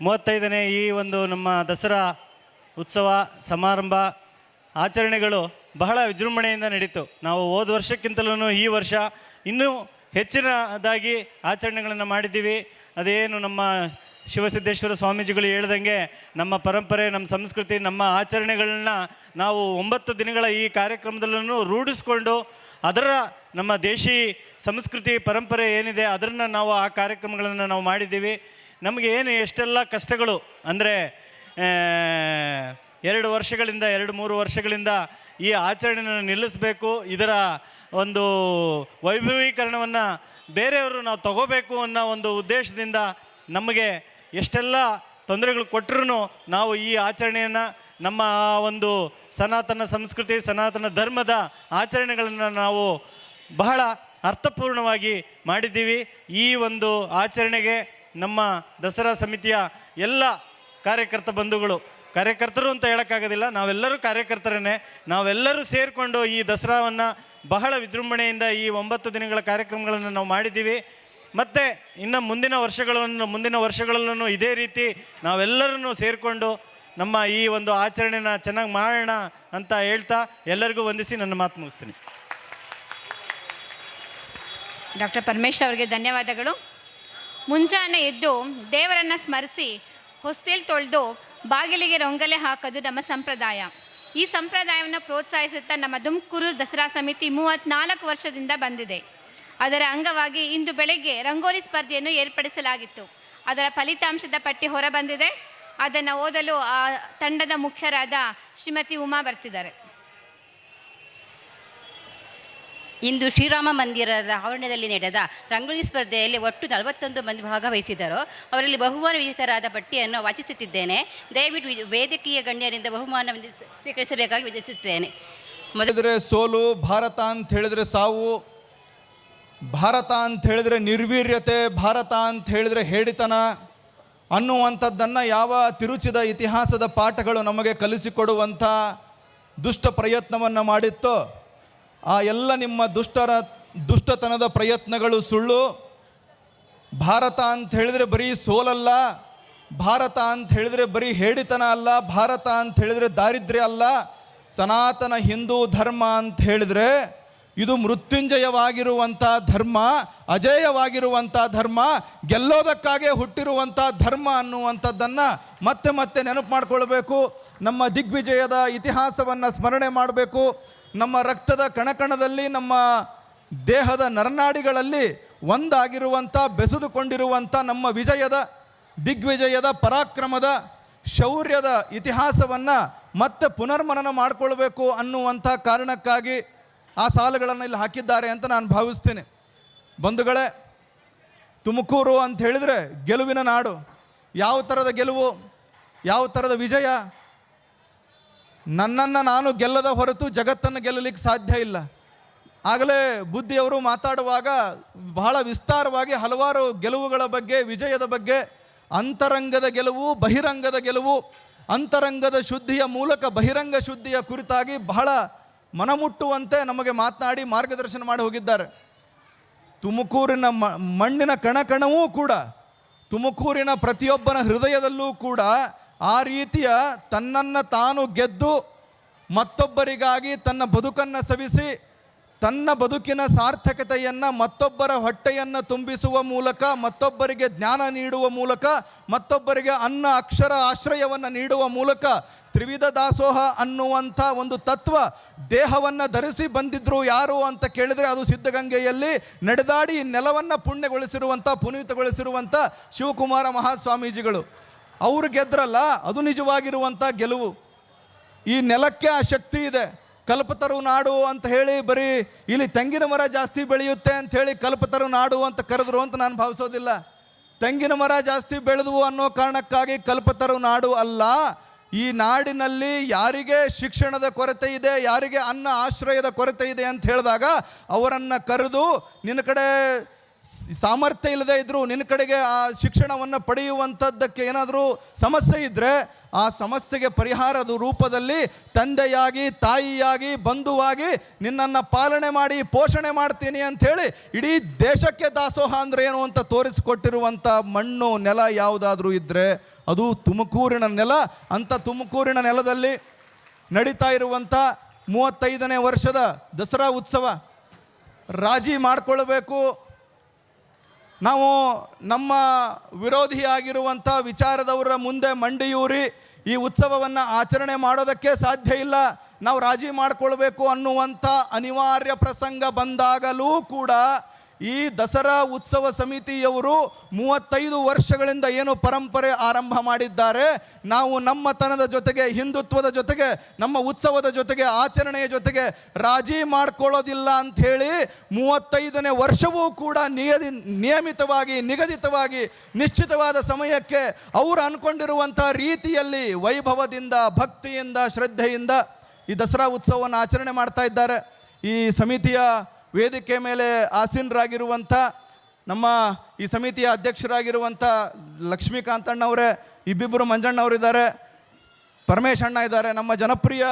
35ನೇ ಈ ಒಂದು ನಮ್ಮ ದಸರಾ ಉತ್ಸವ ಸಮಾರಂಭ ಆಚರಣೆಗಳು ಬಹಳ ವಿಜೃಂಭಣೆಯಿಂದ ನಡೀತು. ನಾವು ಹೋದ ವರ್ಷಕ್ಕಿಂತಲೂ ಈ ವರ್ಷ ಇನ್ನೂ ಹೆಚ್ಚಿನದಾಗಿ ಆಚರಣೆಗಳನ್ನು ಮಾಡಿದ್ದೀವಿ. ಅದೇನು ನಮ್ಮ ಶಿವಸಿದ್ದೇಶ್ವರ ಸ್ವಾಮೀಜಿಗಳು ಹೇಳ್ದಂಗೆ ನಮ್ಮ ಪರಂಪರೆ, ನಮ್ಮ ಸಂಸ್ಕೃತಿ, ನಮ್ಮ ಆಚರಣೆಗಳನ್ನ ನಾವು 9 ದಿನಗಳ ಈ ಕಾರ್ಯಕ್ರಮದಲ್ಲೂ ರೂಢಿಸ್ಕೊಂಡು ಅದರ ನಮ್ಮ ದೇಶಿ ಸಂಸ್ಕೃತಿ ಪರಂಪರೆ ಏನಿದೆ ಅದನ್ನು ನಾವು ಆ ಕಾರ್ಯಕ್ರಮಗಳನ್ನು ನಾವು ಮಾಡಿದ್ದೀವಿ. ನಮಗೆ ಏನು ಎಷ್ಟೆಲ್ಲ ಕಷ್ಟಗಳು ಅಂದರೆ 2 ವರ್ಷಗಳಿಂದ 2-3 ವರ್ಷಗಳಿಂದ ಈ ಆಚರಣೆಯನ್ನು ನಿಲ್ಲಿಸಬೇಕು, ಇದರ ಒಂದು ವೈಭವೀಕರಣವನ್ನು ಬೇರೆಯವರು ನಾವು ತಗೋಬೇಕು ಅನ್ನೋ ಒಂದು ಉದ್ದೇಶದಿಂದ ನಮಗೆ ಎಷ್ಟೆಲ್ಲ ತೊಂದರೆಗಳು ಕೊಟ್ಟರೂ ನಾವು ಈ ಆಚರಣೆಯನ್ನು ನಮ್ಮ ಒಂದು ಸನಾತನ ಸಂಸ್ಕೃತಿ, ಸನಾತನ ಧರ್ಮದ ಆಚರಣೆಗಳನ್ನು ನಾವು ಬಹಳ ಅರ್ಥಪೂರ್ಣವಾಗಿ ಮಾಡಿದ್ದೀವಿ. ಈ ಒಂದು ಆಚರಣೆಗೆ ನಮ್ಮ ದಸರಾ ಸಮಿತಿಯ ಎಲ್ಲ ಕಾರ್ಯಕರ್ತ ಬಂಧುಗಳು, ಕಾರ್ಯಕರ್ತರು ಅಂತ ಹೇಳೋಕ್ಕಾಗೋದಿಲ್ಲ, ನಾವೆಲ್ಲರೂ ಕಾರ್ಯಕರ್ತರೇ, ನಾವೆಲ್ಲರೂ ಸೇರಿಕೊಂಡು ಈ ದಸರಾವನ್ನು ಬಹಳ ವಿಜೃಂಭಣೆಯಿಂದ ಈ 9 ದಿನಗಳ ಕಾರ್ಯಕ್ರಮಗಳನ್ನು ನಾವು ಮಾಡಿದ್ದೀವಿ. ಮತ್ತು ಇನ್ನು ಮುಂದಿನ ವರ್ಷಗಳಲ್ಲೂ ಇದೇ ರೀತಿ ನಾವೆಲ್ಲರೂ ಸೇರಿಕೊಂಡು ನಮ್ಮ ಈ ಒಂದು ಆಚರಣೆನ ಚೆನ್ನಾಗಿ ಮಾಡೋಣ ಅಂತ ಹೇಳ್ತಾ ಎಲ್ಲರಿಗೂ ವಂದಿಸಿ ನನ್ನ ಮಾತು ಮುಗಿಸ್ತೀನಿ. ಡಾಕ್ಟರ್ ಪರಮೇಶ್ ಅವರಿಗೆ ಧನ್ಯವಾದಗಳು. ಮುಂಜಾನೆ ಎದ್ದು ದೇವರನ್ನು ಸ್ಮರಿಸಿ ಹೊಸ್ತಿಲ್ ತೊಳೆದು ಬಾಗಿಲಿಗೆ ರಂಗೋಲಿ ಹಾಕೋದು ನಮ್ಮ ಸಂಪ್ರದಾಯ. ಈ ಸಂಪ್ರದಾಯವನ್ನು ಪ್ರೋತ್ಸಾಹಿಸುತ್ತಾ ನಮ್ಮ ತುಮಕೂರು ದಸರಾ ಸಮಿತಿ 34 ವರ್ಷದಿಂದ ಬಂದಿದೆ. ಅದರ ಅಂಗವಾಗಿ ಇಂದು ಬೆಳಗ್ಗೆ ರಂಗೋಲಿ ಸ್ಪರ್ಧೆಯನ್ನು ಏರ್ಪಡಿಸಲಾಗಿತ್ತು. ಅದರ ಫಲಿತಾಂಶದ ಪಟ್ಟಿ ಹೊರಬಂದಿದೆ. ಅದನ್ನು ಓದಲು ಆ ತಂಡದ ಮುಖ್ಯರಾದ ಶ್ರೀಮತಿ ಉಮಾ ಬರ್ತಿದ್ದಾರೆ. ಇಂದು ಶ್ರೀರಾಮ ಮಂದಿರದ ಆವರಣದಲ್ಲಿ ನಡೆದ ರಂಗೋಲಿ ಸ್ಪರ್ಧೆಯಲ್ಲಿ ಒಟ್ಟು 41 ಮಂದಿ ಭಾಗವಹಿಸಿದರು. ಅವರಲ್ಲಿ ಬಹುಮಾನ ವಿಜೇತರಾದ ಪಟ್ಟಿಯನ್ನು ವಾಚಿಸುತ್ತಿದ್ದೇನೆ. ದಯವಿಟ್ಟು ವೇದಿಕೆಯ ಗಣ್ಯರಿಂದ ಬಹುಮಾನ ಸ್ವೀಕರಿಸಬೇಕಾಗಿ ವಿಧಿಸುತ್ತೇನೆ. ಹೇಳಿದ್ರೆ ಸೋಲು, ಭಾರತ ಅಂತ ಹೇಳಿದ್ರೆ ಸಾವು, ಭಾರತ ಅಂತ ಹೇಳಿದ್ರೆ ನಿರ್ವೀರ್ಯತೆ, ಭಾರತ ಅಂತ ಹೇಳಿದ್ರೆ ಹೇಡಿತನ ಅನ್ನುವಂಥದ್ದನ್ನು ಯಾವ ತಿರುಚಿದ ಇತಿಹಾಸದ ಪಾಠಗಳು ನಮಗೆ ಕಲಿಸಿಕೊಡುವಂಥ ದುಷ್ಟ ಪ್ರಯತ್ನವನ್ನು ಮಾಡಿತ್ತೋ ಆ ಎಲ್ಲ ನಿಮ್ಮ ದುಷ್ಟತನದ ಪ್ರಯತ್ನಗಳು ಸುಳ್ಳು. ಭಾರತ ಅಂತ ಹೇಳಿದ್ರೆ ಬರೀ ಸೋಲಲ್ಲ, ಭಾರತ ಅಂತ ಹೇಳಿದ್ರೆ ಬರೀ ಹೇಡಿತನ ಅಲ್ಲ, ಭಾರತ ಅಂತ ಹೇಳಿದ್ರೆ ದಾರಿದ್ರ್ಯ ಅಲ್ಲ. ಸನಾತನ ಹಿಂದೂ ಧರ್ಮ ಅಂತ ಹೇಳಿದ್ರೆ ಇದು ಮೃತ್ಯುಂಜಯವಾಗಿರುವಂಥ ಧರ್ಮ, ಅಜೇಯವಾಗಿರುವಂಥ ಧರ್ಮ, ಗೆಲ್ಲೋದಕ್ಕಾಗೇ ಹುಟ್ಟಿರುವಂಥ ಧರ್ಮ ಅನ್ನುವಂಥದ್ದನ್ನು ಮತ್ತೆ ಮತ್ತೆ ನೆನಪು ಮಾಡಿಕೊಳ್ಬೇಕು. ನಮ್ಮ ದಿಗ್ವಿಜಯದ ಇತಿಹಾಸವನ್ನು ಸ್ಮರಣೆ ಮಾಡಬೇಕು. ನಮ್ಮ ರಕ್ತದ ಕಣಕಣದಲ್ಲಿ, ನಮ್ಮ ದೇಹದ ನರನಾಡಿಗಳಲ್ಲಿ ಒಂದಾಗಿರುವಂಥ, ಬೆಸೆದುಕೊಂಡಿರುವಂಥ ನಮ್ಮ ದಿಗ್ವಿಜಯದ ಪರಾಕ್ರಮದ ಶೌರ್ಯದ ಇತಿಹಾಸವನ್ನು ಮತ್ತೆ ಪುನರ್ಮನನ ಮಾಡಿಕೊಳ್ಬೇಕು ಅನ್ನುವಂಥ ಕಾರಣಕ್ಕಾಗಿ ಆ ಸಾಲುಗಳನ್ನು ಇಲ್ಲಿ ಹಾಕಿದ್ದಾರೆ ಅಂತ ನಾನು ಭಾವಿಸ್ತೀನಿ. ಬಂಧುಗಳೇ, ತುಮಕೂರು ಅಂತ ಹೇಳಿದರೆ ಗೆಲುವಿನ ನಾಡು. ಯಾವ ಥರದ ಗೆಲುವು, ಯಾವ ಥರದ ವಿಜಯ? ನನ್ನನ್ನು ನಾನು ಗೆಲ್ಲದ ಹೊರತು ಜಗತ್ತನ್ನು ಗೆಲ್ಲಲಿಕ್ಕೆ ಸಾಧ್ಯ ಇಲ್ಲ. ಆಗಲೇ ಬುದ್ಧಿಯವರು ಮಾತಾಡುವಾಗ ಬಹಳ ವಿಸ್ತಾರವಾಗಿ ಹಲವಾರು ಗೆಲುವುಗಳ ಬಗ್ಗೆ, ವಿಜಯದ ಬಗ್ಗೆ, ಅಂತರಂಗದ ಗೆಲುವು, ಬಹಿರಂಗದ ಗೆಲುವು, ಅಂತರಂಗದ ಶುದ್ಧಿಯ ಮೂಲಕ ಬಹಿರಂಗ ಶುದ್ಧಿಯ ಕುರಿತಾಗಿ ಬಹಳ ಮನಮುಟ್ಟುವಂತೆ ನಮಗೆ ಮಾತನಾಡಿ ಮಾರ್ಗದರ್ಶನ ಮಾಡಿ ಹೋಗಿದ್ದಾರೆ. ತುಮಕೂರಿನ ಮಣ್ಣಿನ ಕಣಕಣವೂ ಕೂಡ, ತುಮಕೂರಿನ ಪ್ರತಿಯೊಬ್ಬನ ಹೃದಯದಲ್ಲೂ ಕೂಡ ಆ ರೀತಿಯ ತನ್ನನ್ನು ತಾನು ಗೆದ್ದು ಮತ್ತೊಬ್ಬರಿಗಾಗಿ ತನ್ನ ಬದುಕನ್ನು ಸವಿಸಿ ತನ್ನ ಬದುಕಿನ ಸಾರ್ಥಕತೆಯನ್ನು ಮತ್ತೊಬ್ಬರ ಹೊಟ್ಟೆಯನ್ನು ತುಂಬಿಸುವ ಮೂಲಕ, ಮತ್ತೊಬ್ಬರಿಗೆ ಜ್ಞಾನ ನೀಡುವ ಮೂಲಕ, ಮತ್ತೊಬ್ಬರಿಗೆ ಅನ್ನ ಅಕ್ಷರ ಆಶ್ರಯವನ್ನು ನೀಡುವ ಮೂಲಕ ತ್ರಿವಿಧ ದಾಸೋಹ ಅನ್ನುವಂಥ ಒಂದು ತತ್ವ ದೇಹವನ್ನು ಧರಿಸಿ ಬಂದಿದ್ರು ಯಾರು ಅಂತ ಕೇಳಿದರೆ ಅದು ಸಿದ್ಧಗಂಗೆಯಲ್ಲಿ ನಡೆದಾಡಿ ನೆಲವನ್ನು ಪುಣ್ಯಗೊಳಿಸಿರುವಂಥ, ಪುನೀತಗೊಳಿಸಿರುವಂಥ ಶಿವಕುಮಾರ ಮಹಾಸ್ವಾಮೀಜಿಗಳು. ಅವರು ಗೆದ್ರಲ್ಲ, ಅದು ನಿಜವಾಗಿರುವಂಥ ಗೆಲುವು. ಈ ನೆಲಕ್ಕೆ ಆ ಶಕ್ತಿ ಇದೆ. ಕಲ್ಪತರು ನಾಡು ಅಂತ ಹೇಳಿ ಬರೀ ಇಲ್ಲಿ ತೆಂಗಿನ ಮರ ಜಾಸ್ತಿ ಬೆಳೆಯುತ್ತೆ ಅಂತ ಹೇಳಿ ಕಲ್ಪತರು ನಾಡು ಅಂತ ಕರೆದ್ರು ಅಂತ ನಾನು ಭಾವಿಸೋದಿಲ್ಲ. ತೆಂಗಿನ ಮರ ಜಾಸ್ತಿ ಬೆಳೆದವು ಅನ್ನೋ ಕಾರಣಕ್ಕಾಗಿ ಕಲ್ಪತರು ನಾಡು ಅಲ್ಲ. ಈ ನಾಡಿನಲ್ಲಿ ಯಾರಿಗೆ ಶಿಕ್ಷಣದ ಕೊರತೆ ಇದೆ, ಯಾರಿಗೆ ಅನ್ನ ಆಶ್ರಯದ ಕೊರತೆ ಇದೆ ಅಂತ ಹೇಳಿದಾಗ ಅವರನ್ನು ಕರೆದು, ನಿನ್ನ ಕಡೆ ಸಾಮರ್ಥ್ಯ ಇಲ್ಲದೆ ಇದ್ದರೂ ನಿನ್ನ ಕಡೆಗೆ ಆ ಶಿಕ್ಷಣವನ್ನು ಪಡೆಯುವಂಥದ್ದಕ್ಕೆ ಏನಾದರೂ ಸಮಸ್ಯೆ ಇದ್ದರೆ ಆ ಸಮಸ್ಯೆಗೆ ಪರಿಹಾರದ ರೂಪದಲ್ಲಿ ತಂದೆಯಾಗಿ, ತಾಯಿಯಾಗಿ, ಬಂಧುವಾಗಿ ನಿನ್ನನ್ನು ಪಾಲನೆ ಮಾಡಿ ಪೋಷಣೆ ಮಾಡ್ತೀನಿ ಅಂಥೇಳಿ ಇಡೀ ದೇಶಕ್ಕೆ ದಾಸೋಹ ಅಂದರೆ ಏನು ಅಂತ ತೋರಿಸಿಕೊಟ್ಟಿರುವಂಥ ಮಣ್ಣು ನೆಲ ಯಾವುದಾದ್ರೂ ಇದ್ದರೆ ಅದು ತುಮಕೂರಿನ ನೆಲ. ಅಂಥ ತುಮಕೂರಿನ ನೆಲದಲ್ಲಿ ನಡೀತಾ ಇರುವಂಥ 35ನೇ ವರ್ಷದ ದಸರಾ ಉತ್ಸವ ರಾಜಿ ಮಾಡಿಕೊಳ್ಬೇಕು. ನಾವು ನಮ್ಮ ವಿರೋಧಿಯಾಗಿರುವಂಥ ವಿಚಾರದವರ ಮುಂದೆ ಮಂಡಿಯೂರಿ ಈ ಉತ್ಸವವನ್ನು ಆಚರಣೆ ಮಾಡೋದಕ್ಕೆ ಸಾಧ್ಯ ಇಲ್ಲ, ನಾವು ರಾಜಿ ಮಾಡಿಕೊಳ್ಬೇಕು ಅನ್ನುವಂಥ ಅನಿವಾರ್ಯ ಪ್ರಸಂಗ ಬಂದಾಗಲೂ ಕೂಡ ಈ ದಸರಾ ಉತ್ಸವ ಸಮಿತಿಯವರು 35 ವರ್ಷಗಳಿಂದ ಏನು ಪರಂಪರೆ ಆರಂಭ ಮಾಡಿದ್ದಾರೆ, ನಾವು ನಮ್ಮತನದ ಜೊತೆಗೆ, ಹಿಂದುತ್ವದ ಜೊತೆಗೆ, ನಮ್ಮ ಉತ್ಸವದ ಜೊತೆಗೆ, ಆಚರಣೆಯ ಜೊತೆಗೆ ರಾಜಿ ಮಾಡ್ಕೊಳ್ಳೋದಿಲ್ಲ ಅಂಥೇಳಿ 35ನೇ ವರ್ಷವೂ ಕೂಡ ನಿಗದಿತವಾಗಿ ನಿಶ್ಚಿತವಾದ ಸಮಯಕ್ಕೆ ಅವರು ಅಂದ್ಕೊಂಡಿರುವಂಥ ರೀತಿಯಲ್ಲಿ ವೈಭವದಿಂದ, ಭಕ್ತಿಯಿಂದ, ಶ್ರದ್ಧೆಯಿಂದ ಈ ದಸರಾ ಉತ್ಸವವನ್ನು ಆಚರಣೆ ಮಾಡ್ತಾ ಇದ್ದಾರೆ. ಈ ಸಮಿತಿಯ ವೇದಿಕೆ ಮೇಲೆ ಆಸೀನರಾಗಿರುವಂಥ ನಮ್ಮ ಈ ಸಮಿತಿಯ ಅಧ್ಯಕ್ಷರಾಗಿರುವಂಥ ಲಕ್ಷ್ಮೀಕಾಂತ್ ಅಣ್ಣವರೇ, ಇಬ್ಬಿಬ್ಬರು ಮಂಜಣ್ಣವರಿದ್ದಾರೆ, ಪರಮೇಶ್ ಅಣ್ಣ ಇದ್ದಾರೆ, ನಮ್ಮ ಜನಪ್ರಿಯ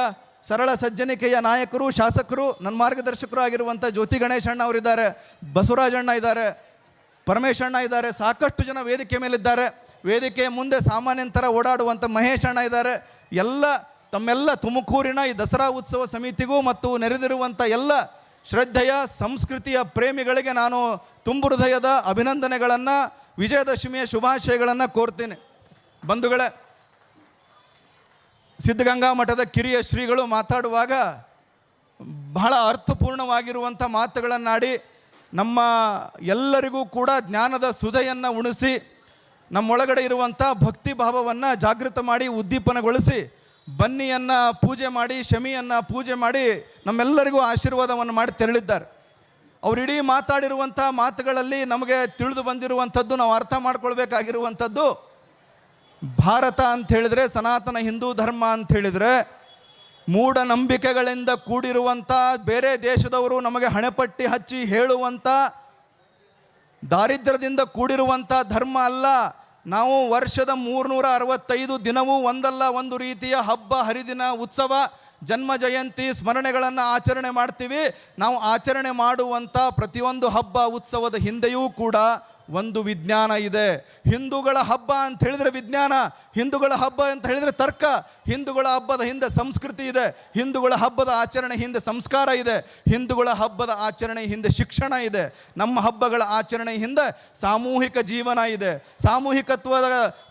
ಸರಳ ಸಜ್ಜನಿಕೆಯ ನಾಯಕರು, ಶಾಸಕರು, ನನ್ನ ಮಾರ್ಗದರ್ಶಕರು ಆಗಿರುವಂಥ ಜ್ಯೋತಿ ಗಣೇಶ್ ಅಣ್ಣ ಅವರಿದ್ದಾರೆ, ಬಸವರಾಜಣ್ಣ ಇದ್ದಾರೆ, ಪರಮೇಶ್ ಅಣ್ಣ ಇದ್ದಾರೆ, ಸಾಕಷ್ಟು ಜನ ವೇದಿಕೆ ಮೇಲಿದ್ದಾರೆ. ವೇದಿಕೆ ಮುಂದೆ ಸಾಮಾನ್ಯನ ಥರ ಓಡಾಡುವಂಥ ಮಹೇಶ್ ಅಣ್ಣ ಇದ್ದಾರೆ. ತಮ್ಮೆಲ್ಲ ತುಮಕೂರಿನ ಈ ದಸರಾ ಉತ್ಸವ ಸಮಿತಿಗೂ ಮತ್ತು ನೆರೆದಿರುವಂಥ ಎಲ್ಲ ಶ್ರದ್ಧೆಯ ಸಂಸ್ಕೃತಿಯ ಪ್ರೇಮಿಗಳಿಗೆ ನಾನು ತುಂಬು ಹೃದಯದ ಅಭಿನಂದನೆಗಳನ್ನು, ವಿಜಯದಶಮಿಯ ಶುಭಾಶಯಗಳನ್ನು ಕೋರ್ತೀನಿ. ಬಂಧುಗಳೇ, ಸಿದ್ಧಗಂಗಾ ಮಠದ ಕಿರಿಯ ಶ್ರೀಗಳು ಮಾತಾಡುವಾಗ ಬಹಳ ಅರ್ಥಪೂರ್ಣವಾಗಿರುವಂಥ ಮಾತುಗಳನ್ನಾಡಿ ನಮ್ಮ ಎಲ್ಲರಿಗೂ ಕೂಡ ಜ್ಞಾನದ ಸುಧೆಯನ್ನು ಉಣಿಸಿ ನಮ್ಮೊಳಗಡೆ ಇರುವಂಥ ಭಕ್ತಿ ಭಾವವನ್ನು ಜಾಗೃತ ಮಾಡಿ ಉದ್ದೀಪನಗೊಳಿಸಿ ಬನ್ನಿಯನ್ನು ಪೂಜೆ ಮಾಡಿ, ಶಮಿಯನ್ನು ಪೂಜೆ ಮಾಡಿ ನಮ್ಮೆಲ್ಲರಿಗೂ ಆಶೀರ್ವಾದವನ್ನು ಮಾಡಿ ತೆರಳಿದ್ದಾರೆ. ಅವರಿಡೀ ಮಾತಾಡಿರುವಂಥ ಮಾತುಗಳಲ್ಲಿ ನಮಗೆ ತಿಳಿದು ಬಂದಿರುವಂಥದ್ದು, ನಾವು ಅರ್ಥ ಮಾಡ್ಕೊಳ್ಬೇಕಾಗಿರುವಂಥದ್ದು, ಭಾರತ ಅಂತ ಹೇಳಿದರೆ, ಸನಾತನ ಹಿಂದೂ ಧರ್ಮ ಅಂತ ಹೇಳಿದರೆ ಮೂಢನಂಬಿಕೆಗಳಿಂದ ಕೂಡಿರುವಂಥ, ಬೇರೆ ದೇಶದವರು ನಮಗೆ ಹಣೆಪಟ್ಟಿ ಹಚ್ಚಿ ಹೇಳುವಂಥ ದಾರಿದ್ರ್ಯದಿಂದ ಕೂಡಿರುವಂಥ ಧರ್ಮ ಅಲ್ಲ. ನಾವು ವರ್ಷದ 365 ದಿನವೂ ಒಂದಲ್ಲ ಒಂದು ರೀತಿಯ ಹಬ್ಬ, ಹರಿದಿನ, ಉತ್ಸವ, ಜನ್ಮ ಜಯಂತಿ, ಸ್ಮರಣೆಗಳನ್ನು ಆಚರಣೆ ಮಾಡ್ತೀವಿ. ನಾವು ಆಚರಣೆ ಮಾಡುವಂಥ ಪ್ರತಿಯೊಂದು ಹಬ್ಬ, ಉತ್ಸವದ ಹಿಂದೆಯೂ ಕೂಡ ಒಂದು ವಿಜ್ಞಾನ ಇದೆ. ಹಿಂದೂಗಳ ಹಬ್ಬ ಅಂತ ಹೇಳಿದರೆ ವಿಜ್ಞಾನ, ಹಿಂದೂಗಳ ಹಬ್ಬ ಅಂತ ಹೇಳಿದರೆ ತರ್ಕ, ಹಿಂದೂಗಳ ಹಬ್ಬದ ಹಿಂದೆ ಸಂಸ್ಕೃತಿ ಇದೆ, ಹಿಂದೂಗಳ ಹಬ್ಬದ ಆಚರಣೆ ಹಿಂದೆ ಸಂಸ್ಕಾರ ಇದೆ, ಹಿಂದೂಗಳ ಹಬ್ಬದ ಆಚರಣೆ ಹಿಂದೆ ಶಿಕ್ಷಣ ಇದೆ, ನಮ್ಮ ಹಬ್ಬಗಳ ಆಚರಣೆ ಹಿಂದೆ ಸಾಮೂಹಿಕ ಜೀವನ ಇದೆ, ಸಾಮೂಹಿಕತ್ವದ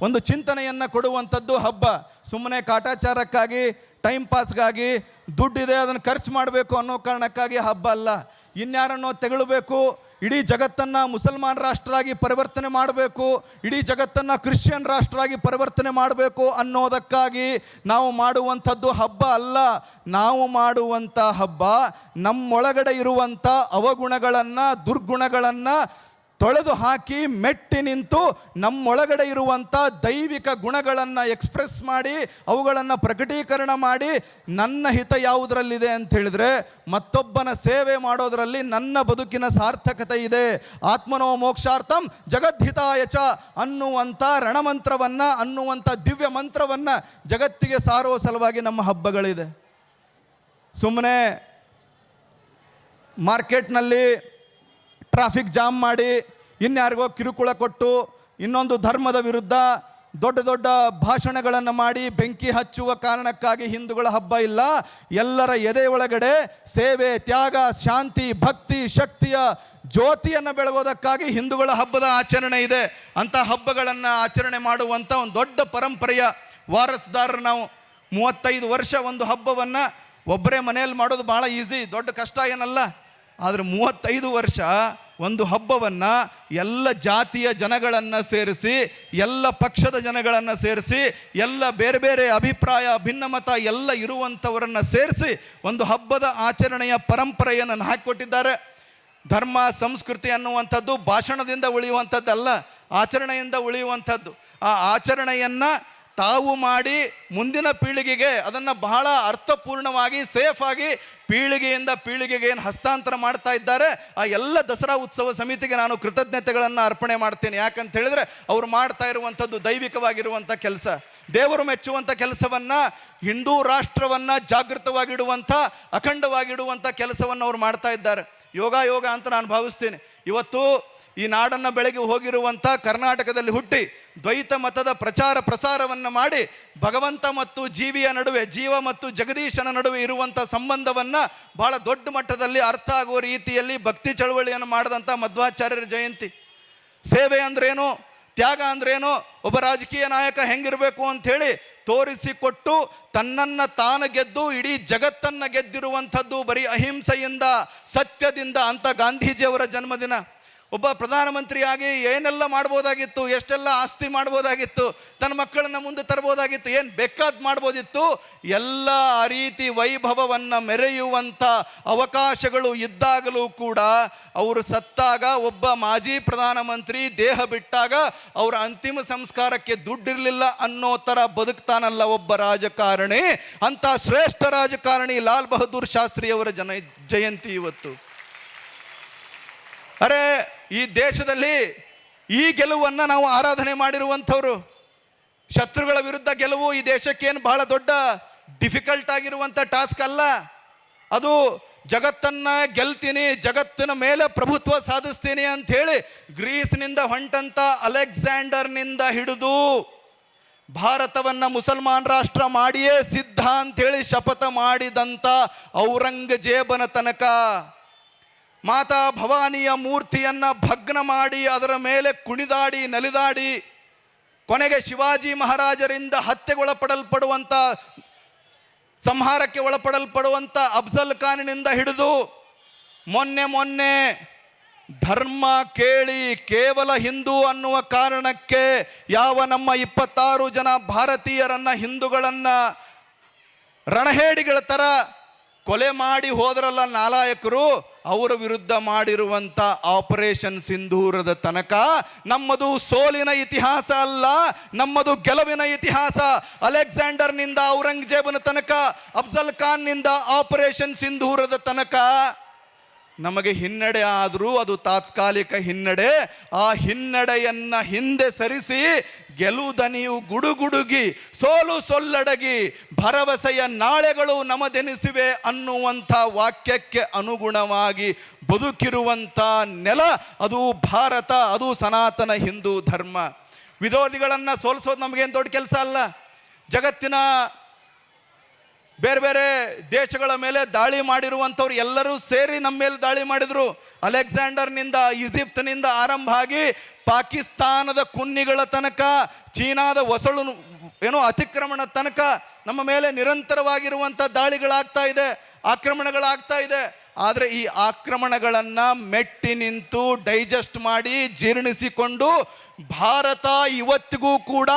ಒಂದು ಚಿಂತನೆಯನ್ನು ಕೊಡುವಂಥದ್ದು ಹಬ್ಬ. ಸುಮ್ಮನೆ ಕಾಟಾಚಾರಕ್ಕಾಗಿ, ಟೈಮ್ ಪಾಸ್ಗಾಗಿ, ದುಡ್ಡಿದೆ ಅದನ್ನು ಖರ್ಚು ಮಾಡಬೇಕು ಅನ್ನೋ ಕಾರಣಕ್ಕಾಗಿ ಹಬ್ಬ ಅಲ್ಲ. ಇನ್ಯಾರನ್ನೋ ತೆಗೊಳ್ಬೇಕು, ಇಡೀ ಜಗತ್ತನ್ನು ಮುಸಲ್ಮಾನ್ ರಾಷ್ಟ್ರ ಆಗಿ ಪರಿವರ್ತನೆ ಮಾಡಬೇಕು, ಇಡೀ ಜಗತ್ತನ್ನು ಕ್ರಿಶ್ಚಿಯನ್ ರಾಷ್ಟ್ರ ಆಗಿ ಪರಿವರ್ತನೆ ಮಾಡಬೇಕು ಅನ್ನೋದಕ್ಕಾಗಿ ನಾವು ಮಾಡುವಂಥದ್ದು ಹಬ್ಬ ಅಲ್ಲ. ನಾವು ಮಾಡುವಂಥ ಹಬ್ಬ ನಮ್ಮೊಳಗಡೆ ಇರುವಂಥ ಅವಗುಣಗಳನ್ನು, ದುರ್ಗುಣಗಳನ್ನು ತೊಳೆದು ಹಾಕಿ ಮೆಟ್ಟಿ ನಿಂತು ನಮ್ಮೊಳಗಡೆ ಇರುವಂಥ ದೈವಿಕ ಗುಣಗಳನ್ನು ಎಕ್ಸ್ಪ್ರೆಸ್ ಮಾಡಿ, ಅವುಗಳನ್ನು ಪ್ರಕಟೀಕರಣ ಮಾಡಿ, ನನ್ನ ಹಿತ ಯಾವುದರಲ್ಲಿದೆ ಅಂತ ಹೇಳಿದರೆ ಮತ್ತೊಬ್ಬನ ಸೇವೆ ಮಾಡೋದರಲ್ಲಿ ನನ್ನ ಬದುಕಿನ ಸಾರ್ಥಕತೆ ಇದೆ. ಆತ್ಮನೋ ಮೋಕ್ಷಾರ್ಥಂ ಜಗದ್ಹಿತಾಯ ಚ ಅನ್ನುವಂಥ ರಣಮಂತ್ರವನ್ನು, ಅನ್ನುವಂಥ ದಿವ್ಯ ಮಂತ್ರವನ್ನು ಜಗತ್ತಿಗೆ ಸಾರುವ ಸಲುವಾಗಿ ನಮ್ಮ ಹಬ್ಬಗಳಿದೆ. ಸುಮ್ಮನೆ ಮಾರ್ಕೆಟ್ನಲ್ಲಿ ಟ್ರಾಫಿಕ್ ಜಾಮ್ ಮಾಡಿ, ಇನ್ಯಾರಿಗೋ ಕಿರುಕುಳ ಕೊಟ್ಟು, ಇನ್ನೊಂದು ಧರ್ಮದ ವಿರುದ್ಧ ದೊಡ್ಡ ದೊಡ್ಡ ಭಾಷಣಗಳನ್ನು ಮಾಡಿ ಬೆಂಕಿ ಹಚ್ಚುವ ಕಾರಣಕ್ಕಾಗಿ ಹಿಂದೂಗಳ ಹಬ್ಬ ಇಲ್ಲ. ಎಲ್ಲರ ಎದೆ ಒಳಗಡೆ ಸೇವೆ, ತ್ಯಾಗ, ಶಾಂತಿ, ಭಕ್ತಿ, ಶಕ್ತಿಯ ಜ್ಯೋತಿಯನ್ನು ಬೆಳಗೋದಕ್ಕಾಗಿ ಹಿಂದೂಗಳ ಹಬ್ಬದ ಆಚರಣೆ ಇದೆ. ಅಂಥ ಹಬ್ಬಗಳನ್ನು ಆಚರಣೆ ಮಾಡುವಂಥ ಒಂದು ದೊಡ್ಡ ಪರಂಪರೆಯ ವಾರಸುದಾರರು ನಾವು. 35 ವರ್ಷ ಒಂದು ಹಬ್ಬವನ್ನು ಒಬ್ಬರೇ ಮನೆಯಲ್ಲಿ ಮಾಡೋದು ಭಾಳ ಈಸಿ, ದೊಡ್ಡ ಕಷ್ಟ ಏನಲ್ಲ. ಆದರೆ 35 ವರ್ಷ ಒಂದು ಹಬ್ಬವನ್ನು ಎಲ್ಲ ಜಾತಿಯ ಜನಗಳನ್ನು ಸೇರಿಸಿ, ಎಲ್ಲ ಪಕ್ಷದ ಜನಗಳನ್ನು ಸೇರಿಸಿ, ಎಲ್ಲ ಬೇರೆ ಬೇರೆ ಅಭಿಪ್ರಾಯ, ಭಿನ್ನಮತ ಎಲ್ಲ ಇರುವಂಥವರನ್ನು ಸೇರಿಸಿ ಒಂದು ಹಬ್ಬದ ಆಚರಣೆಯ ಪರಂಪರೆಯನ್ನು ಹಾಕಿಕೊಟ್ಟಿದ್ದಾರೆ. ಧರ್ಮ ಸಂಸ್ಕೃತಿ ಅನ್ನುವಂಥದ್ದು ಭಾಷಣದಿಂದ ಉಳಿಯುವಂಥದ್ದಲ್ಲ, ಆಚರಣೆಯಿಂದ ಉಳಿಯುವಂಥದ್ದು. ಆ ಆಚರಣೆಯನ್ನು ತಾವು ಮಾಡಿ ಮುಂದಿನ ಪೀಳಿಗೆಗೆ ಅದನ್ನು ಬಹಳ ಅರ್ಥಪೂರ್ಣವಾಗಿ ಸೇಫಾಗಿ ಪೀಳಿಗೆಯಿಂದ ಪೀಳಿಗೆಗೆ ಏನು ಹಸ್ತಾಂತರ ಮಾಡ್ತಾ ಇದ್ದಾರೆ, ಆ ಎಲ್ಲ ದಸರಾ ಉತ್ಸವ ಸಮಿತಿಗೆ ನಾನು ಕೃತಜ್ಞತೆಗಳನ್ನು ಅರ್ಪಣೆ ಮಾಡ್ತೀನಿ. ಯಾಕಂತ ಹೇಳಿದ್ರೆ ಅವರು ಮಾಡ್ತಾ ಇರುವಂಥದ್ದು ದೈವಿಕವಾಗಿರುವಂಥ ಕೆಲಸ, ದೇವರು ಮೆಚ್ಚುವಂಥ ಕೆಲಸವನ್ನು, ಹಿಂದೂ ರಾಷ್ಟ್ರವನ್ನು ಜಾಗೃತವಾಗಿಡುವಂಥ, ಅಖಂಡವಾಗಿಡುವಂಥ ಕೆಲಸವನ್ನು ಅವರು ಮಾಡ್ತಾ ಇದ್ದಾರೆ. ಯೋಗ ಅಂತ ನಾನು ಭಾವಿಸ್ತೀನಿ. ಇವತ್ತು ಈ ನಾಡನ್ನು ಬೆಳಗ್ಗೆ ಹೋಗಿರುವಂಥ, ಕರ್ನಾಟಕದಲ್ಲಿ ಹುಟ್ಟಿ ದ್ವೈತ ಮತದ ಪ್ರಚಾರ ಪ್ರಸಾರವನ್ನು ಮಾಡಿ ಭಗವಂತ ಮತ್ತು ಜೀವಿಯ ನಡುವೆ, ಜೀವ ಮತ್ತು ಜಗದೀಶನ ನಡುವೆ ಇರುವಂಥ ಸಂಬಂಧವನ್ನು ಬಹಳ ದೊಡ್ಡ ಮಟ್ಟದಲ್ಲಿ ಅರ್ಥ ಆಗುವ ರೀತಿಯಲ್ಲಿ ಭಕ್ತಿ ಚಳವಳಿಯನ್ನು ಮಾಡಿದಂಥ ಮಧ್ವಾಚಾರ್ಯರ ಜಯಂತಿ. ಸೇವೆ ಅಂದ್ರೇನು, ತ್ಯಾಗ ಅಂದ್ರೇನು, ಒಬ್ಬ ರಾಜಕೀಯ ನಾಯಕ ಹೆಂಗಿರಬೇಕು ಅಂಥೇಳಿ ತೋರಿಸಿಕೊಟ್ಟು ತನ್ನನ್ನು ತಾನು ಗೆದ್ದು ಇಡೀ ಜಗತ್ತನ್ನು ಗೆದ್ದಿರುವಂಥದ್ದು ಬರೀ ಅಹಿಂಸೆಯಿಂದ, ಸತ್ಯದಿಂದ ಅಂತ ಗಾಂಧೀಜಿಯವರ ಜನ್ಮದಿನ. ಒಬ್ಬ ಪ್ರಧಾನಮಂತ್ರಿಯಾಗಿ ಏನೆಲ್ಲ ಮಾಡ್ಬೋದಾಗಿತ್ತು, ಎಷ್ಟೆಲ್ಲ ಆಸ್ತಿ ಮಾಡ್ಬೋದಾಗಿತ್ತು, ತನ್ನ ಮಕ್ಕಳನ್ನು ಮುಂದೆ ತರ್ಬೋದಾಗಿತ್ತು, ಏನು ಬೇಕಾದ್ ಮಾಡ್ಬೋದಿತ್ತು. ಎಲ್ಲ ಆ ರೀತಿ ವೈಭವವನ್ನು ಮೆರೆಯುವಂಥ ಅವಕಾಶಗಳು ಇದ್ದಾಗಲೂ ಕೂಡ ಅವರು ಸತ್ತಾಗ, ಒಬ್ಬ ಮಾಜಿ ಪ್ರಧಾನಮಂತ್ರಿ ದೇಹ ಬಿಟ್ಟಾಗ ಅವರ ಅಂತಿಮ ಸಂಸ್ಕಾರಕ್ಕೆ ದುಡ್ಡಿರಲಿಲ್ಲ ಅನ್ನೋ ಥರ ಬದುಕ್ತಾನಲ್ಲ ಒಬ್ಬ ರಾಜಕಾರಣಿ. ಅಂಥ ಶ್ರೇಷ್ಠ ರಾಜಕಾರಣಿ ಲಾಲ್ ಬಹದ್ದೂರ್ ಶಾಸ್ತ್ರಿಯವರ ಜಯಂತಿ ಇವತ್ತು. ಅರೆ, ಈ ದೇಶದಲ್ಲಿ ಈ ಗೆಲುವನ್ನು ನಾವು ಆರಾಧನೆ ಮಾಡಿರುವಂಥವ್ರು. ಶತ್ರುಗಳ ವಿರುದ್ಧ ಗೆಲುವು ಈ ದೇಶಕ್ಕೇನು ಬಹಳ ದೊಡ್ಡ ಡಿಫಿಕಲ್ಟ್ ಆಗಿರುವಂಥ ಟಾಸ್ಕ್ ಅಲ್ಲ. ಅದು ಜಗತ್ತನ್ನು ಗೆಲ್ತೀನಿ, ಜಗತ್ತಿನ ಮೇಲೆ ಪ್ರಭುತ್ವ ಸಾಧಿಸ್ತೀನಿ ಅಂಥೇಳಿ ಗ್ರೀಸ್ನಿಂದ ಹೊಂಟಂಥ ಅಲೆಕ್ಸಾಂಡರ್ನಿಂದ ಹಿಡಿದು ಭಾರತವನ್ನು ಮುಸಲ್ಮಾನ್ ರಾಷ್ಟ್ರ ಮಾಡಿಯೇ ಸಿದ್ಧ ಅಂಥೇಳಿ ಶಪಥ ಮಾಡಿದಂಥ ಔರಂಗಜೇಬನ ತನಕ, ಮಾತಾ ಭವಾನಿಯ ಮೂರ್ತಿಯನ್ನು ಭಗ್ನ ಮಾಡಿ ಅದರ ಮೇಲೆ ಕುಣಿದಾಡಿ ನಲಿದಾಡಿ ಕೊನೆಗೆ ಶಿವಾಜಿ ಮಹಾರಾಜರಿಂದ ಹತ್ಯೆಗೊಳಪಡಲ್ಪಡುವಂಥ, ಸಂಹಾರಕ್ಕೆ ಒಳಪಡಲ್ಪಡುವಂಥ ಅಫ್ಜಲ್ ಖಾನಿನಿಂದ ಹಿಡಿದು ಮೊನ್ನೆ ಧರ್ಮ ಕೇಳಿ ಕೇವಲ ಹಿಂದೂ ಅನ್ನುವ ಕಾರಣಕ್ಕೆ ಯಾವ ನಮ್ಮ 26 ಜನ ಭಾರತೀಯರನ್ನು, ಹಿಂದೂಗಳನ್ನು ರಣಹೇಡಿಗಳ ಥರ ಕೊಲೆ ಮಾಡಿ ಹೋದರಲ್ಲ ನಾಲಾಯಕರು, ಅವರ ವಿರುದ್ಧ ಮಾಡಿರುವಂಥ ಆಪರೇಷನ್ ಸಿಂಧೂರದ ತನಕ ನಮ್ಮದು ಸೋಲಿನ ಇತಿಹಾಸ ಅಲ್ಲ, ನಮ್ಮದು ಗೆಲುವಿನ ಇತಿಹಾಸ. ಅಲೆಕ್ಸಾಂಡರ್ನಿಂದ ಔರಂಗಜೇಬನ ತನಕ, ಅಫ್ಜಲ್ ಖಾನ್ನಿಂದ ಆಪರೇಷನ್ ಸಿಂಧೂರದ ತನಕ ನಮಗೆ ಹಿನ್ನಡೆ ಆದರೂ ಅದು ತಾತ್ಕಾಲಿಕ ಹಿನ್ನಡೆ. ಆ ಹಿನ್ನಡೆಯನ್ನು ಹಿಂದೆ ಸರಿಸಿ ಗೆಲುದನಿಯು ಗುಡುಗುಡುಗಿ, ಸೋಲು ಸೊಲ್ಲಡಗಿ, ಭರವಸೆಯ ನಾಳೆಗಳು ನಮದೆನಿಸಿವೆ ಅನ್ನುವಂಥ ವಾಕ್ಯಕ್ಕೆ ಅನುಗುಣವಾಗಿ ಬದುಕಿರುವಂಥ ನೆಲ ಅದು ಭಾರತ, ಅದು ಸನಾತನ ಹಿಂದೂ ಧರ್ಮ. ವಿರೋಧಿಗಳನ್ನು ಸೋಲಿಸೋದು ನಮಗೇನು ದೊಡ್ಡ ಕೆಲಸ ಅಲ್ಲ. ಜಗತ್ತಿನ ಬೇರೆ ಬೇರೆ ದೇಶಗಳ ಮೇಲೆ ದಾಳಿ ಮಾಡಿರುವಂಥವ್ರು ಎಲ್ಲರೂ ಸೇರಿ ನಮ್ಮ ಮೇಲೆ ದಾಳಿ ಮಾಡಿದರು. ಅಲೆಕ್ಸಾಂಡರ್ನಿಂದ, ಈಜಿಪ್ಟ್ನಿಂದ ಆರಂಭ ಆಗಿ ಪಾಕಿಸ್ತಾನದ ಕುನ್ನಿಗಳ ತನಕ, ಚೀನಾದ ಹೊಸಳು ಅತಿಕ್ರಮಣ ತನಕ ನಮ್ಮ ಮೇಲೆ ನಿರಂತರವಾಗಿರುವಂಥ ದಾಳಿಗಳಾಗ್ತಾ ಇದೆ, ಆಕ್ರಮಣಗಳಾಗ್ತಾ ಇದೆ. ಆದರೆ ಈ ಆಕ್ರಮಣಗಳನ್ನು ಮೆಟ್ಟಿ ನಿಂತು ಡೈಜೆಸ್ಟ್ ಮಾಡಿ ಜೀರ್ಣಿಸಿಕೊಂಡು ಭಾರತ ಇವತ್ತಿಗೂ ಕೂಡ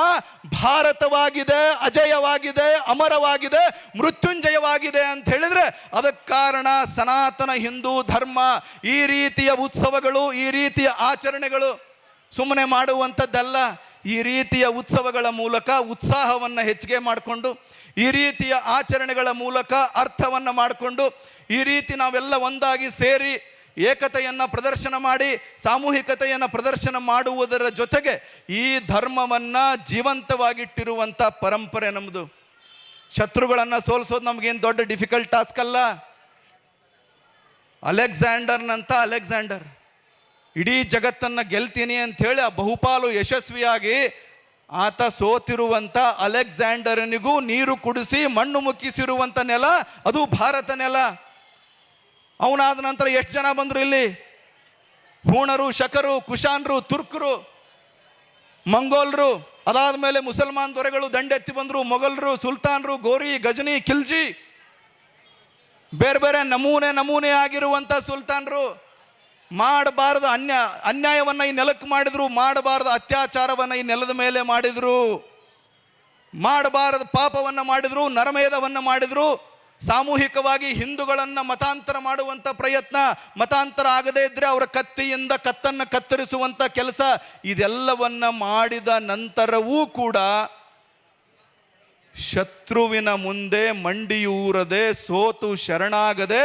ಭಾರತವಾಗಿದೆ, ಅಜಯವಾಗಿದೆ, ಅಮರವಾಗಿದೆ, ಮೃತ್ಯುಂಜಯವಾಗಿದೆ ಅಂತ ಹೇಳಿದರೆ ಅದಕ್ಕೆ ಕಾರಣ ಸನಾತನ ಹಿಂದೂ ಧರ್ಮ. ಈ ರೀತಿಯ ಉತ್ಸವಗಳು, ಈ ರೀತಿಯ ಆಚರಣೆಗಳು ಸುಮ್ಮನೆ ಮಾಡುವಂಥದ್ದಲ್ಲ. ಈ ರೀತಿಯ ಉತ್ಸವಗಳ ಮೂಲಕ ಉತ್ಸಾಹವನ್ನು ಹೆಚ್ಚಿಗೆ ಮಾಡಿಕೊಂಡು, ಈ ರೀತಿಯ ಆಚರಣೆಗಳ ಮೂಲಕ ಅರ್ಥವನ್ನು ಮಾಡಿಕೊಂಡು, ಈ ರೀತಿ ನಾವೆಲ್ಲ ಒಂದಾಗಿ ಸೇರಿ ಏಕತೆಯನ್ನು ಪ್ರದರ್ಶನ ಮಾಡಿ, ಸಾಮೂಹಿಕತೆಯನ್ನು ಪ್ರದರ್ಶನ ಮಾಡುವುದರ ಜೊತೆಗೆ ಈ ಧರ್ಮವನ್ನು ಜೀವಂತವಾಗಿಟ್ಟಿರುವಂಥ ಪರಂಪರೆ ನಮ್ಮದು. ಶತ್ರುಗಳನ್ನು ಸೋಲಿಸೋದು ನಮಗೇನು ದೊಡ್ಡ ಡಿಫಿಕಲ್ಟ್ ಟಾಸ್ಕ್ ಅಲ್ಲ. ಅಲೆಕ್ಸಾಂಡರ್ ಇಡೀ ಜಗತ್ತನ್ನು ಗೆಲ್ತೀನಿ ಅಂಥೇಳಿ ಆ ಬಹುಪಾಲು ಯಶಸ್ವಿಯಾಗಿ ಆತ ಸೋತಿರುವಂಥ ಅಲೆಕ್ಸಾಂಡರನಿಗೂ ನೀರು ಕುಡಿಸಿ ಮಣ್ಣು ಮುಕ್ಕಿಸಿರುವಂಥ ನೆಲ ಅದು ಭಾರತ ನೆಲ. ಅವನಾದ ನಂತರ ಎಷ್ಟು ಜನ ಬಂದರು ಇಲ್ಲಿ? ಹೂಣರು, ಶಕರು, ಕುಶಾನ್ರು, ತುರ್ಕರು, ಮಂಗೋಲ್ರು, ಅದಾದ ಮೇಲೆ ಮುಸಲ್ಮಾನ್ ದೊರೆಗಳು ದಂಡೆತ್ತಿ ಬಂದರು, ಮೊಘಲರು, ಸುಲ್ತಾನ್ರು, ಗೋರಿ, ಗಜನಿ, ಖಿಲ್ಜಿ, ಬೇರೆ ಬೇರೆ ನಮೂನೆ ಆಗಿರುವಂಥ ಸುಲ್ತಾನ್ರು. ಮಾಡಬಾರದು ಅನ್ಯಾಯವನ್ನು ಈ ನೆಲಕ್ಕೆ ಮಾಡಿದ್ರು, ಮಾಡಬಾರದು ಅತ್ಯಾಚಾರವನ್ನು ಈ ನೆಲದ ಮೇಲೆ ಮಾಡಿದ್ರು, ಮಾಡಬಾರದು ಪಾಪವನ್ನು ಮಾಡಿದ್ರು, ನರಮೇಧವನ್ನು ಮಾಡಿದ್ರು. ಸಾಮೂಹಿಕವಾಗಿ ಹಿಂದೂಗಳನ್ನು ಮತಾಂತರ ಮಾಡುವಂಥ ಪ್ರಯತ್ನ, ಮತಾಂತರ ಆಗದೇ ಇದ್ದರೆ ಅವರ ಕತ್ತಿಯಿಂದ ಕತ್ತನ್ನು ಕತ್ತರಿಸುವಂಥ ಕೆಲಸ, ಇದೆಲ್ಲವನ್ನ ಮಾಡಿದ ನಂತರವೂ ಕೂಡ ಶತ್ರುವಿನ ಮುಂದೆ ಮಂಡಿಯೂರದೆ, ಸೋತು ಶರಣಾಗದೆ,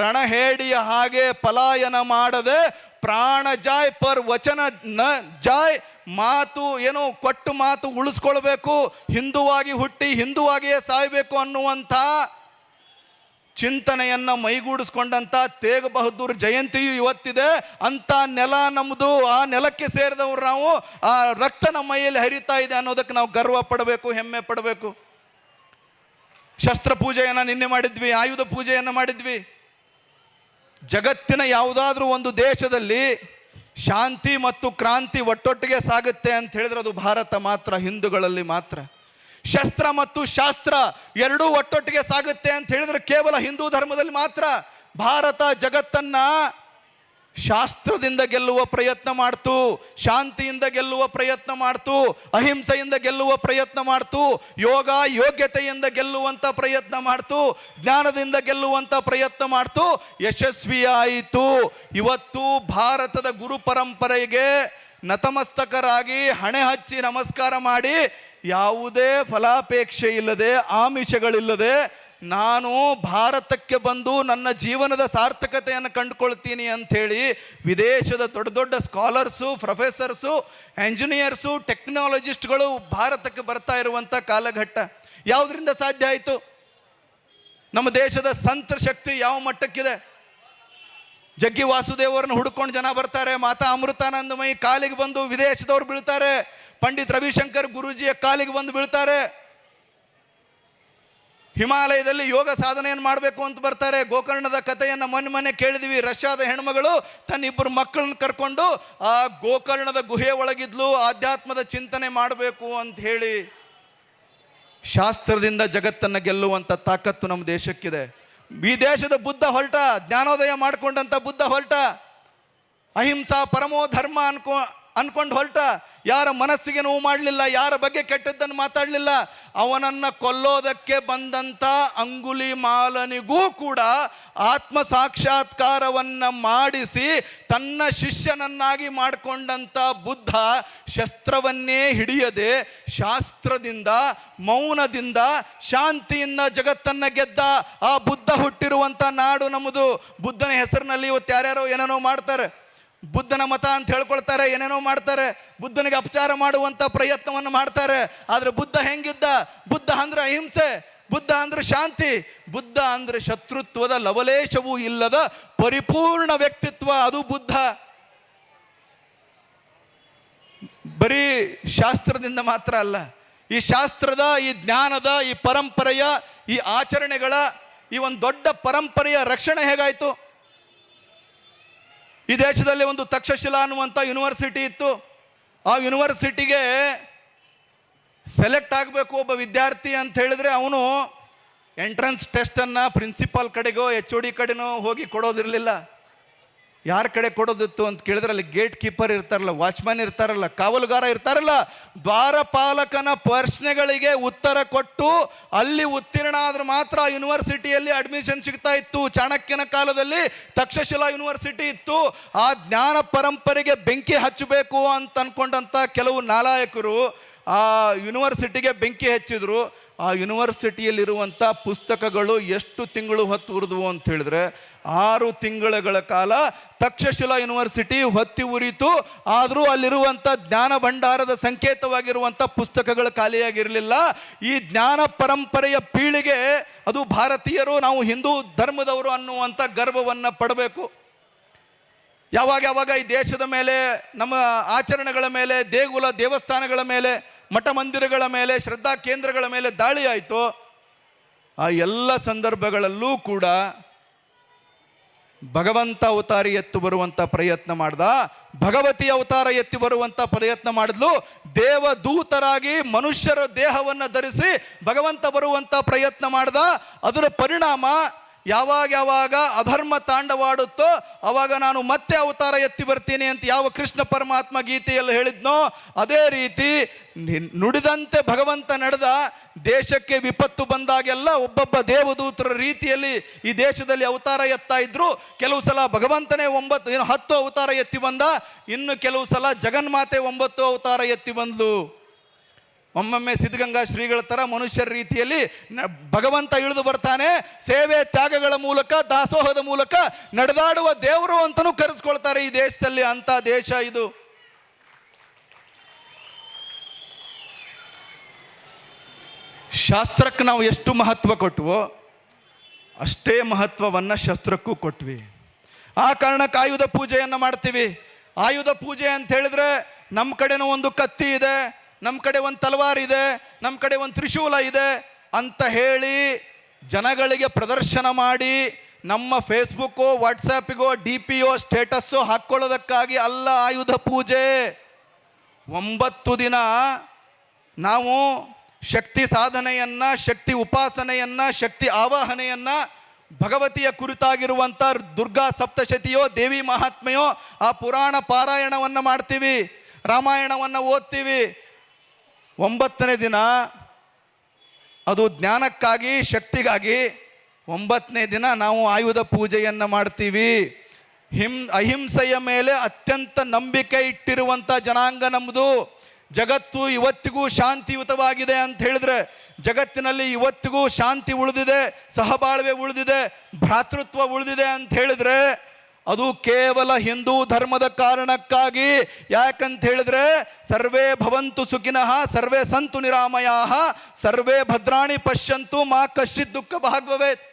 ರಣಹೇಡಿಯ ಹಾಗೆ ಪಲಾಯನ ಮಾಡದೆ, ಪ್ರಾಣ ಜಾಯ್ ಪರ್ ವಚನ ನ ಜಾಯ್, ಮಾತು ಏನು ಕೊಟ್ಟು ಮಾತು ಉಳಿಸ್ಕೊಳ್ಬೇಕು, ಹಿಂದುವಾಗಿ ಹುಟ್ಟಿ ಹಿಂದುವಾಗಿಯೇ ಸಾಯಬೇಕು ಅನ್ನುವಂಥ ಚಿಂತನೆಯನ್ನ ಮೈಗೂಡಿಸ್ಕೊಂಡಂಥ ತೇಗ್ ಬಹದ್ದೂರ್ ಜಯಂತಿಯು ಇವತ್ತಿದೆ. ಅಂಥ ನೆಲ ನಮ್ಮದು, ಆ ನೆಲಕ್ಕೆ ಸೇರಿದವರು ನಾವು. ಆ ರಕ್ತ ನಮ್ಮ ಮೈಯಲ್ಲಿ ಹರಿತಾ ಇದೆ ಅನ್ನೋದಕ್ಕೆ ನಾವು ಗರ್ವ ಪಡಬೇಕು, ಹೆಮ್ಮೆ ಪಡಬೇಕು. ಶಸ್ತ್ರ ಪೂಜೆಯನ್ನು ನಿನ್ನೆ ಮಾಡಿದ್ವಿ, ಆಯುಧ ಪೂಜೆಯನ್ನು ಮಾಡಿದ್ವಿ. ಜಗತ್ತಿನ ಯಾವುದಾದ್ರೂ ಒಂದು ದೇಶದಲ್ಲಿ ಶಾಂತಿ ಮತ್ತು ಕ್ರಾಂತಿ ಒಟ್ಟೊಟ್ಟಿಗೆ ಸಾಗುತ್ತೆ ಅಂತ ಹೇಳಿದ್ರೆ ಅದು ಭಾರತ ಮಾತ್ರ, ಹಿಂದೂಗಳಲ್ಲಿ ಮಾತ್ರ. ಶಸ್ತ್ರ ಮತ್ತು ಶಾಸ್ತ್ರ ಎರಡೂ ಒಟ್ಟೊಟ್ಟಿಗೆ ಸಾಗುತ್ತೆ ಅಂತ ಹೇಳಿದ್ರೆ ಕೇವಲ ಹಿಂದೂ ಧರ್ಮದಲ್ಲಿ ಮಾತ್ರ. ಭಾರತ ಜಗತ್ತನ್ನ ಶಾಸ್ತ್ರದಿಂದ ಗೆಲ್ಲುವ ಪ್ರಯತ್ನ ಮಾಡ್ತು, ಶಾಂತಿಯಿಂದ ಗೆಲ್ಲುವ ಪ್ರಯತ್ನ ಮಾಡ್ತು, ಅಹಿಂಸೆಯಿಂದ ಗೆಲ್ಲುವ ಪ್ರಯತ್ನ ಮಾಡ್ತು, ಯೋಗ್ಯತೆಯಿಂದ ಗೆಲ್ಲುವಂಥ ಪ್ರಯತ್ನ ಮಾಡ್ತು, ಜ್ಞಾನದಿಂದ ಗೆಲ್ಲುವಂಥ ಪ್ರಯತ್ನ ಮಾಡ್ತು, ಯಶಸ್ವಿಯಾಯಿತು. ಇವತ್ತು ಭಾರತದ ಗುರು ಪರಂಪರೆಗೆ ನತಮಸ್ತಕರಾಗಿ ಹಣೆ ಹಚ್ಚಿ ನಮಸ್ಕಾರ ಮಾಡಿ, ಯಾವುದೇ ಫಲಾಪೇಕ್ಷೆ ಇಲ್ಲದೆ, ಆಮಿಷಗಳಿಲ್ಲದೆ ನಾನು ಭಾರತಕ್ಕೆ ಬಂದು ನನ್ನ ಜೀವನದ ಸಾರ್ಥಕತೆಯನ್ನು ಕಂಡುಕೊಳ್ತೀನಿ ಅಂಥೇಳಿ ವಿದೇಶದ ದೊಡ್ಡ ದೊಡ್ಡ ಸ್ಕಾಲರ್ಸು, ಪ್ರೊಫೆಸರ್ಸು, ಎಂಜಿನಿಯರ್ಸು, ಟೆಕ್ನಾಲಜಿಸ್ಟ್ಗಳು ಭಾರತಕ್ಕೆ ಬರ್ತಾ ಇರುವಂಥ ಕಾಲಘಟ್ಟ. ಯಾವುದರಿಂದ ಸಾಧ್ಯ ಆಯಿತು? ನಮ್ಮ ದೇಶದ ಸಂತ ಶಕ್ತಿ ಯಾವ ಮಟ್ಟಕ್ಕಿದೆ? ಜಗ್ಗಿ ವಾಸುದೇವರನ್ನು ಹುಡುಕೊಂಡು ಜನ ಬರ್ತಾರೆ, ಮಾತಾ ಅಮೃತಾನಂದಮಯಿ ಕಾಲಿಗೆ ಬಂದು ವಿದೇಶದವ್ರು ಬೀಳ್ತಾರೆ, ಪಂಡಿತ್ ರವಿಶಂಕರ್ ಗುರೂಜಿಯ ಕಾಲಿಗೆ ಬಂದು ಬೀಳ್ತಾರೆ, ಹಿಮಾಲಯದಲ್ಲಿ ಯೋಗ ಸಾಧನೆಯನ್ನು ಮಾಡಬೇಕು ಅಂತ ಬರ್ತಾರೆ. ಗೋಕರ್ಣದ ಕಥೆಯನ್ನು ಮೊನ್ನೆ ಕೇಳಿದ್ವಿ. ರಷ್ಯಾದ ಹೆಣ್ಮಗಳು ತನ್ನ ಇಬ್ಬರು ಮಕ್ಕಳನ್ನ ಕರ್ಕೊಂಡು ಆ ಗೋಕರ್ಣದ ಗುಹೆ ಒಳಗಿದ್ಲು, ಆಧ್ಯಾತ್ಮದ ಚಿಂತನೆ ಮಾಡಬೇಕು ಅಂತ ಹೇಳಿ. ಶಾಸ್ತ್ರದಿಂದ ಜಗತ್ತನ್ನು ಗೆಲ್ಲುವಂಥ ತಾಕತ್ತು ನಮ್ಮ ದೇಶಕ್ಕಿದೆ. ಈ ದೇಶದ ಬುದ್ಧ ಹೊರಟ, ಜ್ಞಾನೋದಯ ಮಾಡಿಕೊಂಡಂಥ ಬುದ್ಧ ಹೊರಟ, ಅಹಿಂಸಾ ಪರಮೋ ಧರ್ಮ ಅನ್ಕೊಂಡು ಹೊರಟ. ಯಾರ ಮನಸ್ಸಿಗೆ ನೋವು ಮಾಡಲಿಲ್ಲ, ಯಾರ ಬಗ್ಗೆ ಕೆಟ್ಟದ್ದನ್ನು ಮಾತಾಡಲಿಲ್ಲ. ಅವನನ್ನು ಕೊಲ್ಲೋದಕ್ಕೆ ಬಂದಂಥ ಅಂಗುಲಿ ಮಾಲನಿಗೂ ಕೂಡ ಆತ್ಮ ಸಾಕ್ಷಾತ್ಕಾರವನ್ನು ಮಾಡಿಸಿ ತನ್ನ ಶಿಷ್ಯನನ್ನಾಗಿ ಮಾಡಿಕೊಂಡಂಥ ಬುದ್ಧ ಶಸ್ತ್ರವನ್ನೇ ಹಿಡಿಯದೆ ಶಾಸ್ತ್ರದಿಂದ, ಮೌನದಿಂದ, ಶಾಂತಿಯಿಂದ ಜಗತ್ತನ್ನು ಗೆದ್ದ. ಆ ಬುದ್ಧ ಹುಟ್ಟಿರುವಂಥ ನಾಡು ನಮ್ಮದು. ಬುದ್ಧನ ಹೆಸರಿನಲ್ಲಿ ಇವತ್ತು ಯಾರ್ಯಾರೋ ಏನೇನೋ ಮಾಡ್ತಾರೆ, ಬುದ್ಧನ ಮತ ಅಂತ ಹೇಳ್ಕೊಳ್ತಾರೆ, ಏನೇನೋ ಮಾಡ್ತಾರೆ, ಬುದ್ಧನಿಗೆ ಅಪಚಾರ ಮಾಡುವಂಥ ಪ್ರಯತ್ನವನ್ನು ಮಾಡ್ತಾರೆ. ಆದರೆ ಬುದ್ಧ ಹೆಂಗಿದ್ದ? ಬುದ್ಧ ಅಂದ್ರೆ ಅಹಿಂಸೆ, ಬುದ್ಧ ಅಂದ್ರೆ ಶಾಂತಿ, ಬುದ್ಧ ಅಂದ್ರೆ ಶತ್ರುತ್ವದ ಲವಲೇಶವೂ ಇಲ್ಲದ ಪರಿಪೂರ್ಣ ವ್ಯಕ್ತಿತ್ವ, ಅದು ಬುದ್ಧ. ಬರೀ ಶಾಸ್ತ್ರದಿಂದ ಮಾತ್ರ ಅಲ್ಲ, ಈ ಶಾಸ್ತ್ರದ, ಈ ಜ್ಞಾನದ, ಈ ಪರಂಪರೆಯ, ಈ ಆಚರಣೆಗಳ ಈ ಒಂದು ದೊಡ್ಡ ಪರಂಪರೆಯ ರಕ್ಷಣೆ ಹೇಗಾಯಿತು? ಈ ದೇಶದಲ್ಲಿ ಒಂದು ತಕ್ಷಶಿಲಾ ಅನ್ನುವಂಥ ಯೂನಿವರ್ಸಿಟಿ ಇತ್ತು. ಆ ಯೂನಿವರ್ಸಿಟಿಗೆ ಸೆಲೆಕ್ಟ್ ಆಗಬೇಕು ಒಬ್ಬ ವಿದ್ಯಾರ್ಥಿ ಅಂತ ಹೇಳಿದ್ರೆ ಅವನು ಎಂಟ್ರೆನ್ಸ್ ಟೆಸ್ಟನ್ನು ಪ್ರಿನ್ಸಿಪಾಲ್ ಕಡೆಗೋ HOD ಕಡೆನೋ ಹೋಗಿ ಕೊಡೋದಿರಲಿಲ್ಲ. ಯಾರ ಕಡೆ ಕೊಡೋದಿತ್ತು ಅಂತ ಕೇಳಿದ್ರೆ ಅಲ್ಲಿ ಗೇಟ್ ಕೀಪರ್ ಇರ್ತಾರಲ್ಲ, ವಾಚ್ಮ್ಯಾನ್ ಇರ್ತಾರಲ್ಲ, ಕಾವಲುಗಾರ ಇರ್ತಾರಲ್ಲ, ದ್ವಾರಪಾಲಕನ ಪ್ರಶ್ನೆಗಳಿಗೆ ಉತ್ತರ ಕೊಟ್ಟು ಅಲ್ಲಿ ಉತ್ತೀರ್ಣ ಆದ್ರೆ ಮಾತ್ರ ಯೂನಿವರ್ಸಿಟಿಯಲ್ಲಿ ಅಡ್ಮಿಷನ್ ಸಿಗ್ತಾ ಇತ್ತು. ಚಾಣಕ್ಯನ ಕಾಲದಲ್ಲಿ ತಕ್ಷಶಿಲಾ ಯೂನಿವರ್ಸಿಟಿ ಇತ್ತು. ಆ ಜ್ಞಾನ ಪರಂಪರೆಗೆ ಬೆಂಕಿ ಹಚ್ಚಬೇಕು ಅಂತ ಅನ್ಕೊಂಡಂಥ ಕೆಲವು ನಾಲಾಯಕರು ಆ ಯೂನಿವರ್ಸಿಟಿಗೆ ಬೆಂಕಿ ಹಚ್ಚಿದ್ರು. ಆ ಯೂನಿವರ್ಸಿಟಿಯಲ್ಲಿರುವಂಥ ಪುಸ್ತಕಗಳು ಎಷ್ಟು ತಿಂಗಳು ಹೊತ್ತು ಉರಿದ್ವು ಅಂತ ಹೇಳಿದ್ರೆ 6 ತಿಂಗಳ ಕಾಲ ತಕ್ಷಶಿಲಾ ಯೂನಿವರ್ಸಿಟಿ ಹೊತ್ತಿ ಉರಿತು. ಆದರೂ ಅಲ್ಲಿರುವಂಥ ಜ್ಞಾನ ಭಂಡಾರದ ಸಂಕೇತವಾಗಿರುವಂಥ ಪುಸ್ತಕಗಳು ಖಾಲಿಯಾಗಿರಲಿಲ್ಲ. ಈ ಜ್ಞಾನ ಪರಂಪರೆಯ ಪೀಳಿಗೆ ಅದು ಭಾರತೀಯರು, ನಾವು ಹಿಂದೂ ಧರ್ಮದವರು ಅನ್ನುವಂಥ ಗರ್ವವನ್ನು ಪಡಬೇಕು. ಯಾವಾಗ ಈ ದೇಶದ ಮೇಲೆ, ನಮ್ಮ ಆಚರಣೆಗಳ ಮೇಲೆ, ದೇಗುಲ ದೇವಸ್ಥಾನಗಳ ಮೇಲೆ ಮಠ ಮಂದಿರಗಳ ಮೇಲೆ, ಶ್ರದ್ಧಾ ಕೇಂದ್ರಗಳ ಮೇಲೆ ದಾಳಿ ಆಯಿತು, ಆ ಎಲ್ಲ ಸಂದರ್ಭಗಳಲ್ಲೂ ಕೂಡ ಭಗವಂತ ಅವತಾರ ಎತ್ತು ಬರುವಂಥ ಪ್ರಯತ್ನ ಮಾಡ್ದ, ಭಗವತಿ ಅವತಾರ ಎತ್ತಿ ಬರುವಂಥ ಪ್ರಯತ್ನ ಮಾಡಿದ್ಲು. ದೇವದೂತರಾಗಿ ಮನುಷ್ಯರ ದೇಹವನ್ನು ಧರಿಸಿ ಭಗವಂತ ಬರುವಂಥ ಪ್ರಯತ್ನ ಮಾಡ್ದ. ಅದರ ಪರಿಣಾಮ ಯಾವಾಗ ಅಧರ್ಮ ತಾಂಡವಾಡುತ್ತೋ ಅವಾಗ ನಾನು ಮತ್ತೆ ಅವತಾರ ಎತ್ತಿ ಬರ್ತೀನಿ ಅಂತ ಯಾವ ಕೃಷ್ಣ ಪರಮಾತ್ಮ ಗೀತೆಯಲ್ಲಿ ಹೇಳಿದ್ನೋ ಅದೇ ರೀತಿ ನುಡಿದಂತೆ ಭಗವಂತ ನಡೆದ. ದೇಶಕ್ಕೆ ವಿಪತ್ತು ಬಂದಾಗೆಲ್ಲ ಒಬ್ಬೊಬ್ಬ ದೇವದೂತರ ರೀತಿಯಲ್ಲಿ ಈ ದೇಶದಲ್ಲಿ ಅವತಾರ ಎತ್ತಾ ಇದ್ರು. ಕೆಲವು ಸಲ ಭಗವಂತನೇ 10 ಅವತಾರ ಎತ್ತಿ ಬಂದ, ಇನ್ನು ಕೆಲವು ಸಲ ಜಗನ್ಮಾತೆ 9 ಅವತಾರ ಎತ್ತಿ ಬಂದ್ಲು. ಒಮ್ಮೊಮ್ಮೆ ಸಿದ್ಧಗಂಗಾ ಶ್ರೀಗಳ ಥರ ಮನುಷ್ಯರ ರೀತಿಯಲ್ಲಿ ಭಗವಂತ ಇಳಿದು ಬರ್ತಾನೆ. ಸೇವೆ ತ್ಯಾಗಗಳ ಮೂಲಕ, ದಾಸೋಹದ ಮೂಲಕ ನಡೆದಾಡುವ ದೇವರು ಅಂತಲೂ ಕರೆಸ್ಕೊಳ್ತಾರೆ ಈ ದೇಶದಲ್ಲಿ. ಅಂತ ದೇಶ ಇದು. ಶಾಸ್ತ್ರಕ್ಕೆ ನಾವು ಎಷ್ಟು ಮಹತ್ವ ಕೊಟ್ವೋ ಅಷ್ಟೇ ಮಹತ್ವವನ್ನು ಶಸ್ತ್ರಕ್ಕೂ ಕೊಟ್ವಿ. ಆ ಕಾರಣಕ್ಕೆ ಆಯುಧ ಪೂಜೆಯನ್ನು ಮಾಡ್ತೀವಿ. ಆಯುಧ ಪೂಜೆ ಅಂತ ಹೇಳಿದ್ರೆ ನಮ್ಮ ಕಡೆನೂ ಒಂದು ಕತ್ತಿ ಇದೆ, ನಮ್ಮ ಕಡೆ ಒಂದು ತಲವಾರ್ ಇದೆ, ನಮ್ಮ ಕಡೆ ಒಂದು ತ್ರಿಶೂಲ ಇದೆ ಅಂತ ಹೇಳಿ ಜನಗಳಿಗೆ ಪ್ರದರ್ಶನ ಮಾಡಿ ನಮ್ಮ ಫೇಸ್ಬುಕ್ಕೋ ವಾಟ್ಸಪ್ಪಿಗೋ DP-ಯೋ ಸ್ಟೇಟಸ್ಸೋ ಹಾಕ್ಕೊಳ್ಳೋದಕ್ಕಾಗಿ ಅಲ್ಲ ಆಯುಧ ಪೂಜೆ. 9 ದಿನ ನಾವು ಶಕ್ತಿ ಸಾಧನೆಯನ್ನು, ಶಕ್ತಿ ಉಪಾಸನೆಯನ್ನು, ಶಕ್ತಿ ಆವಾಹನೆಯನ್ನು, ಭಗವತಿಯ ಕುರಿತಾಗಿರುವಂಥ ದುರ್ಗಾ ಸಪ್ತಶತಿಯೋ ದೇವಿ ಮಹಾತ್ಮೆಯೋ ಆ ಪುರಾಣ ಪಾರಾಯಣವನ್ನು ಮಾಡ್ತೀವಿ, ರಾಮಾಯಣವನ್ನು ಓದ್ತೀವಿ. 9ನೇ ದಿನ ಅದು ಜ್ಞಾನಕ್ಕಾಗಿ, ಶಕ್ತಿಗಾಗಿ. 9ನೇ ದಿನ ನಾವು ಆಯುಧ ಪೂಜೆಯನ್ನು ಮಾಡ್ತೀವಿ. ಅಹಿಂಸೆಯ ಮೇಲೆ ಅತ್ಯಂತ ನಂಬಿಕೆ ಇಟ್ಟಿರುವಂಥ ಜನಾಂಗ ನಮ್ಮದು. ಜಗತ್ತು ಇವತ್ತಿಗೂ ಶಾಂತಿಯುತವಾಗಿದೆ ಅಂತ ಹೇಳಿದ್ರೆ, ಜಗತ್ತಿನಲ್ಲಿ ಇವತ್ತಿಗೂ ಶಾಂತಿ ಉಳಿದಿದೆ, ಸಹಬಾಳ್ವೆ ಉಳಿದಿದೆ, ಭ್ರಾತೃತ್ವ ಉಳಿದಿದೆ ಅಂತ ಹೇಳಿದ್ರೆ ಅದು ಕೇವಲ ಹಿಂದೂ ಧರ್ಮದ ಕಾರಣಕ್ಕಾಗಿ. ಯಾಕಂತ ಹೇಳಿದ್ರೆ ಸರ್ವೇ ಭವಂತು ಸುಖಿನಃ ಸರ್ವೇ ಸಂತು ನಿರಾಮಯಾಃ ಸರ್ವೇ ಭದ್ರಾಣಿ ಪಶ್ಯಂತು ಮಾ ಕಶ್ಚಿತ್ ದುಃಖ ಭಾಗ್ಭವೇತ್.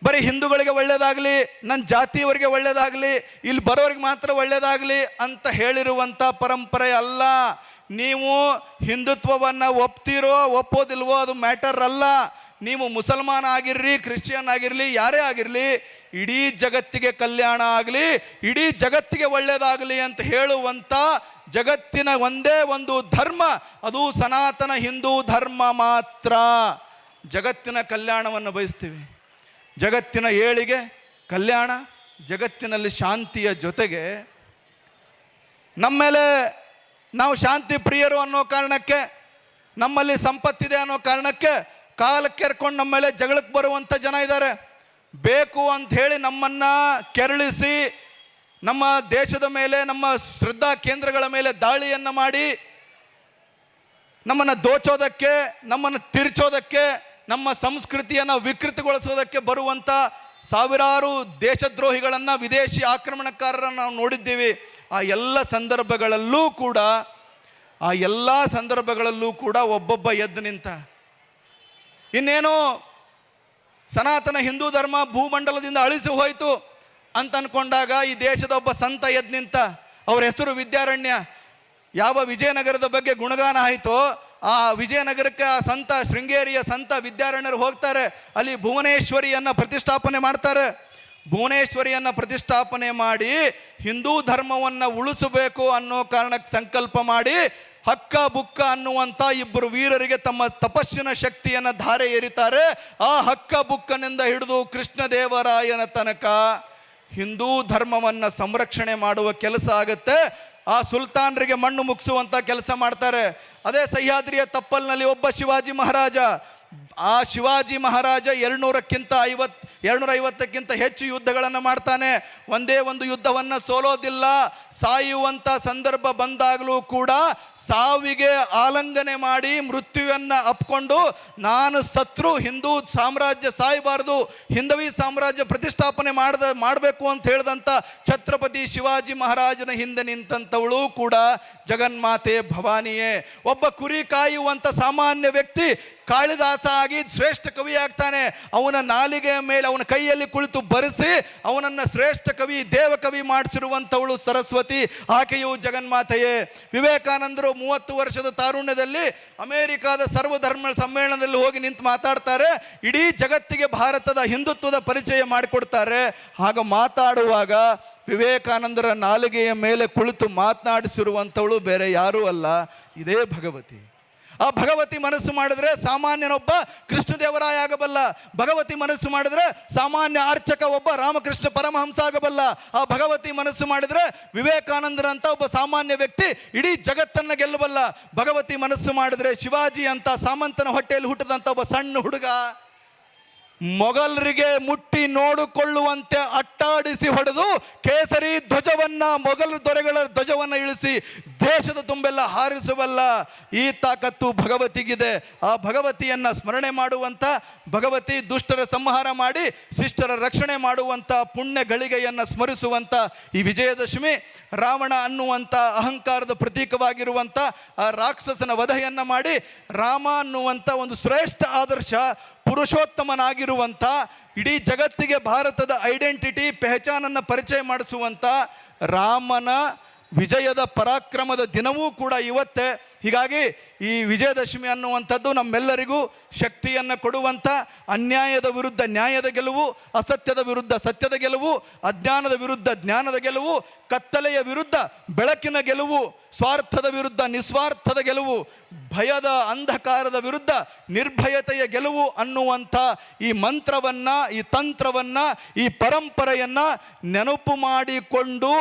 ಬರೀ ಹಿಂದೂಗಳಿಗೆ ಒಳ್ಳೇದಾಗಲಿ, ನನ್ನ ಜಾತಿಯವರಿಗೆ ಒಳ್ಳೇದಾಗಲಿ, ಇಲ್ಲಿ ಬರೋರಿಗೆ ಮಾತ್ರ ಒಳ್ಳೇದಾಗಲಿ ಅಂತ ಹೇಳಿರುವಂಥ ಪರಂಪರೆ ಅಲ್ಲ. ನೀವು ಹಿಂದುತ್ವವನ್ನು ಒಪ್ತೀರೋ ಒಪ್ಪೋದಿಲ್ವೋ ಅದು ಮ್ಯಾಟರ್ ಅಲ್ಲ. ನೀವು ಮುಸಲ್ಮಾನ ಆಗಿರ್ರಿ, ಕ್ರಿಶ್ಚಿಯನ್ ಆಗಿರಲಿ, ಯಾರೇ ಆಗಿರಲಿ, ಇಡೀ ಜಗತ್ತಿಗೆ ಕಲ್ಯಾಣ ಆಗಲಿ, ಇಡೀ ಜಗತ್ತಿಗೆ ಒಳ್ಳೆಯದಾಗಲಿ ಅಂತ ಹೇಳುವಂಥ ಜಗತ್ತಿನ ಒಂದೇ ಒಂದು ಧರ್ಮ, ಅದು ಸನಾತನ ಹಿಂದೂ ಧರ್ಮ ಮಾತ್ರ. ಜಗತ್ತಿನ ಕಲ್ಯಾಣವನ್ನು ಬಯಸ್ತೀವಿ. ಜಗತ್ತಿನ ಏಳಿಗೆ, ಕಲ್ಯಾಣ, ಜಗತ್ತಿನಲ್ಲಿ ಶಾಂತಿಯ ಜೊತೆಗೆ ನಮ್ಮ ಮೇಲೆ ನಾವು ಶಾಂತಿ ಪ್ರಿಯರು ಅನ್ನೋ ಕಾರಣಕ್ಕೆ, ನಮ್ಮಲ್ಲಿ ಸಂಪತ್ತಿದೆ ಅನ್ನೋ ಕಾರಣಕ್ಕೆ ಕಾಲಕ್ಕೆ ಕೆರ್ಕೊಂಡು ನಮ್ಮ ಮೇಲೆ ಜಗಳಕ್ಕೆ ಬರುವಂಥ ಜನ ಇದ್ದಾರೆ. ಬೇಕು ಅಂತ ಹೇಳಿ ನಮ್ಮನ್ನು ಕೆರಳಿಸಿ ನಮ್ಮ ದೇಶದ ಮೇಲೆ, ನಮ್ಮ ಶ್ರದ್ಧಾ ಕೇಂದ್ರಗಳ ಮೇಲೆ ದಾಳಿಯನ್ನು ಮಾಡಿ ನಮ್ಮನ್ನು ದೋಚೋದಕ್ಕೆ, ನಮ್ಮನ್ನು ತಿರ್ಚೋದಕ್ಕೆ, ನಮ್ಮ ಸಂಸ್ಕೃತಿಯನ್ನು ವಿಕೃತಿಗೊಳಿಸೋದಕ್ಕೆ ಬರುವಂಥ ಸಾವಿರಾರು ದೇಶದ್ರೋಹಿಗಳನ್ನು, ವಿದೇಶಿ ಆಕ್ರಮಣಕಾರರನ್ನು ನಾವು ನೋಡಿದ್ದೀವಿ. ಆ ಎಲ್ಲ ಸಂದರ್ಭಗಳಲ್ಲೂ ಕೂಡ ಒಬ್ಬೊಬ್ಬ ಎದ್ದು ನಿಂತ. ಇನ್ನೇನು ಸನಾತನ ಹಿಂದೂ ಧರ್ಮ ಭೂಮಂಡಲದಿಂದ ಅಳಿಸಿ ಹೋಯಿತು ಅಂತ ಅಂದ್ಕೊಂಡಾಗ ಈ ದೇಶದ ಒಬ್ಬ ಸಂತ ಎದ್ದು ನಿಂತ. ಅವರ ಹೆಸರು ವಿದ್ಯಾರಣ್ಯ. ಯಾವ ವಿಜಯನಗರದ ಬಗ್ಗೆ ಗುಣಗಾನ ಆಯಿತೋ ಆ ವಿಜಯನಗರಕ್ಕೆ ಆ ಸಂತ, ಶೃಂಗೇರಿಯ ಸಂತ ವಿದ್ಯಾರಣ್ಯರು ಹೋಗ್ತಾರೆ. ಅಲ್ಲಿ ಭುವನೇಶ್ವರಿಯನ್ನು ಪ್ರತಿಷ್ಠಾಪನೆ ಮಾಡ್ತಾರೆ. ಭುವನೇಶ್ವರಿಯನ್ನು ಪ್ರತಿಷ್ಠಾಪನೆ ಮಾಡಿ ಹಿಂದೂ ಧರ್ಮವನ್ನು ಉಳಿಸಬೇಕು ಅನ್ನೋ ಕಾರಣಕ್ಕೆ ಸಂಕಲ್ಪ ಮಾಡಿ ಹಕ್ಕ ಬುಕ್ಕ ಅನ್ನುವಂಥ 2 ವೀರರಿಗೆ ತಮ್ಮ ತಪಸ್ಸಿನ ಶಕ್ತಿಯನ್ನು ಧಾರೆ ಎರಿತಾರೆ. ಆ ಹಕ್ಕ ಬುಕ್ಕನಿಂದ ಹಿಡಿದು ಕೃಷ್ಣದೇವರಾಯನ ತನಕ ಹಿಂದೂ ಧರ್ಮವನ್ನು ಸಂರಕ್ಷಣೆ ಮಾಡುವ ಕೆಲಸ ಆಗುತ್ತೆ. ಆ ಸುಲ್ತಾನರಿಗೆ ಮಣ್ಣು ಮುಗಿಸುವಂಥ ಕೆಲಸ ಮಾಡ್ತಾರೆ. ಅದೇ ಸಹ್ಯಾದ್ರಿಯ ತಪ್ಪಲಿನಲ್ಲಿ ಒಬ್ಬ ಶಿವಾಜಿ ಮಹಾರಾಜ, ಆ ಶಿವಾಜಿ ಮಹಾರಾಜ 250ಕ್ಕಿಂತ ಹೆಚ್ಚು ಯುದ್ಧಗಳನ್ನು ಮಾಡ್ತಾನೆ. ಒಂದೇ ಒಂದು ಯುದ್ಧವನ್ನು ಸೋಲೋದಿಲ್ಲ. ಸಾಯುವಂಥ ಸಂದರ್ಭ ಬಂದಾಗಲೂ ಕೂಡ ಸಾವಿಗೆ ಆಲಂಗನೆ ಮಾಡಿ ಮೃತ್ಯುವನ್ನು ಅಪ್ಕೊಂಡು ನಾನು ಸತ್ರು ಹಿಂದೂ ಸಾಮ್ರಾಜ್ಯ ಸಾಯಬಾರ್ದು, ಹಿಂದವಿ ಸಾಮ್ರಾಜ್ಯ ಪ್ರತಿಷ್ಠಾಪನೆ ಮಾಡಬೇಕು ಅಂತ ಹೇಳಿದಂಥ ಛತ್ರಪತಿ ಶಿವಾಜಿ ಮಹಾರಾಜನ ಹಿಂದೆ ನಿಂತಂಥವಳು ಕೂಡ ಜಗನ್ಮಾತೆ ಭವಾನಿಯೇ. ಒಬ್ಬ ಕುರಿ ಕಾಯುವಂಥ ಸಾಮಾನ್ಯ ವ್ಯಕ್ತಿ ಕಾಳಿದಾಸ ಆಗಿ ಶ್ರೇಷ್ಠ ಕವಿ ಆಗ್ತಾನೆ. ಅವನ ನಾಲಿಗೆಯ ಮೇಲೆ, ಅವನ ಕೈಯಲ್ಲಿ ಕುಳಿತು ಬರೆಸಿ ಅವನನ್ನು ಶ್ರೇಷ್ಠ ಕವಿ, ದೇವಕವಿ ಮಾಡಿಸಿರುವಂಥವಳು ಸರಸ್ವತಿ. ಆಕೆಯು ಜಗನ್ಮಾತೆಯೇ. ವಿವೇಕಾನಂದರು 30 ವರ್ಷದ ತಾರುಣ್ಯದಲ್ಲಿ ಅಮೆರಿಕಾದ ಸರ್ವಧರ್ಮ ಸಮ್ಮೇಳನದಲ್ಲಿ ಹೋಗಿ ನಿಂತು ಮಾತಾಡ್ತಾರೆ. ಇಡೀ ಜಗತ್ತಿಗೆ ಭಾರತದ ಹಿಂದುತ್ವದ ಪರಿಚಯ ಮಾಡಿಕೊಡ್ತಾರೆ. ಆಗ ಮಾತಾಡುವಾಗ ವಿವೇಕಾನಂದರ ನಾಲಿಗೆಯ ಮೇಲೆ ಕುಳಿತು ಮಾತನಾಡಿಸಿರುವಂಥವಳು ಬೇರೆ ಯಾರೂ ಅಲ್ಲ, ಇದೇ ಭಗವತಿ. ಆ ಭಗವತಿ ಮನಸ್ಸು ಮಾಡಿದ್ರೆ ಸಾಮಾನ್ಯನೊಬ್ಬ ಕೃಷ್ಣದೇವರಾಯ ಆಗಬಲ್ಲ. ಭಗವತಿ ಮನಸ್ಸು ಮಾಡಿದ್ರೆ ಸಾಮಾನ್ಯ ಅರ್ಚಕ ಒಬ್ಬ ರಾಮಕೃಷ್ಣ ಪರಮಹಂಸ ಆಗಬಲ್ಲ. ಆ ಭಗವತಿ ಮನಸ್ಸು ಮಾಡಿದ್ರೆ ವಿವೇಕಾನಂದರಂತ ಒಬ್ಬ ಸಾಮಾನ್ಯ ವ್ಯಕ್ತಿ ಇಡೀ ಜಗತ್ತನ್ನು ಗೆಲ್ಲಬಲ್ಲ. ಭಗವತಿ ಮನಸ್ಸು ಮಾಡಿದ್ರೆ ಶಿವಾಜಿ ಅಂತ ಸಾಮಂತನ ಹೊಟ್ಟೆಯಲ್ಲಿ ಹುಟ್ಟಿದಂಥ ಒಬ್ಬ ಸಣ್ಣ ಹುಡುಗ ಮೊಘಲರಿಗೆ ಮುಟ್ಟಿ ನೋಡಿಕೊಳ್ಳುವಂತೆ ಅಟ್ಟಾಡಿಸಿ ಹೊಡೆದು ಕೇಸರಿ ಧ್ವಜವನ್ನ, ಮೊಘಲ್ ದೊರೆಗಳ ಧ್ವಜವನ್ನು ಇಳಿಸಿ ದೇಶದ ತುಂಬೆಲ್ಲ ಹಾರಿಸುವಲ್ಲ ಈ ತಾಕತ್ತು ಭಗವತಿಗಿದೆ. ಆ ಭಗವತಿಯನ್ನು ಸ್ಮರಣೆ ಮಾಡುವಂಥ, ಭಗವತಿ ದುಷ್ಟರ ಸಂಹಾರ ಮಾಡಿ ಶಿಷ್ಟರ ರಕ್ಷಣೆ ಮಾಡುವಂಥ ಪುಣ್ಯ ಗಳಿಗೆಯನ್ನು ಸ್ಮರಿಸುವಂಥ ಈ ವಿಜಯದಶಮಿ ರಾವಣ ಅನ್ನುವಂಥ ಅಹಂಕಾರದ ಪ್ರತೀಕವಾಗಿರುವಂಥ ಆ ರಾಕ್ಷಸನ ವಧೆಯನ್ನು ಮಾಡಿ ರಾಮ ಅನ್ನುವಂಥ ಒಂದು ಶ್ರೇಷ್ಠ ಆದರ್ಶ, ಪುರುಷೋತ್ತಮನಾಗಿರುವಂಥ, ಇಡೀ ಜಗತ್ತಿಗೆ ಭಾರತದ ಐಡೆಂಟಿಟಿ ಪೆಹಚಾನನ್ನು ಪರಿಚಯ ಮಾಡಿಸುವಂಥ ರಾಮನ ವಿಜಯದ ಪರಾಕ್ರಮದ ದಿನವೂ ಕೂಡ ಇವತ್ತೇ. ಹೀಗಾಗಿ ಈ ವಿಜಯದಶಮಿ ಅನ್ನುವಂಥದ್ದು ನಮ್ಮೆಲ್ಲರಿಗೂ ಶಕ್ತಿಯನ್ನು ಕೊಡುವಂಥ, ಅನ್ಯಾಯದ ವಿರುದ್ಧ ನ್ಯಾಯದ ಗೆಲುವು, ಅಸತ್ಯದ ವಿರುದ್ಧ ಸತ್ಯದ ಗೆಲುವು, ಅಜ್ಞಾನದ ವಿರುದ್ಧ ಜ್ಞಾನದ ಗೆಲುವು, ಕತ್ತಲೆಯ ವಿರುದ್ಧ ಬೆಳಕಿನ ಗೆಲುವು, ಸ್ವಾರ್ಥದ ವಿರುದ್ಧ ನಿಸ್ವಾರ್ಥದ ಗೆಲುವು, ಭಯದ ಅಂಧಕಾರದ ವಿರುದ್ಧ ನಿರ್ಭಯತೆಯ ಗೆಲುವು ಅನ್ನುವಂಥ ಈ ಮಂತ್ರವನ್ನು, ಈ ತಂತ್ರವನ್ನು, ಈ ಪರಂಪರೆಯನ್ನು ನೆನಪು ಮಾಡಿಕೊಂಡು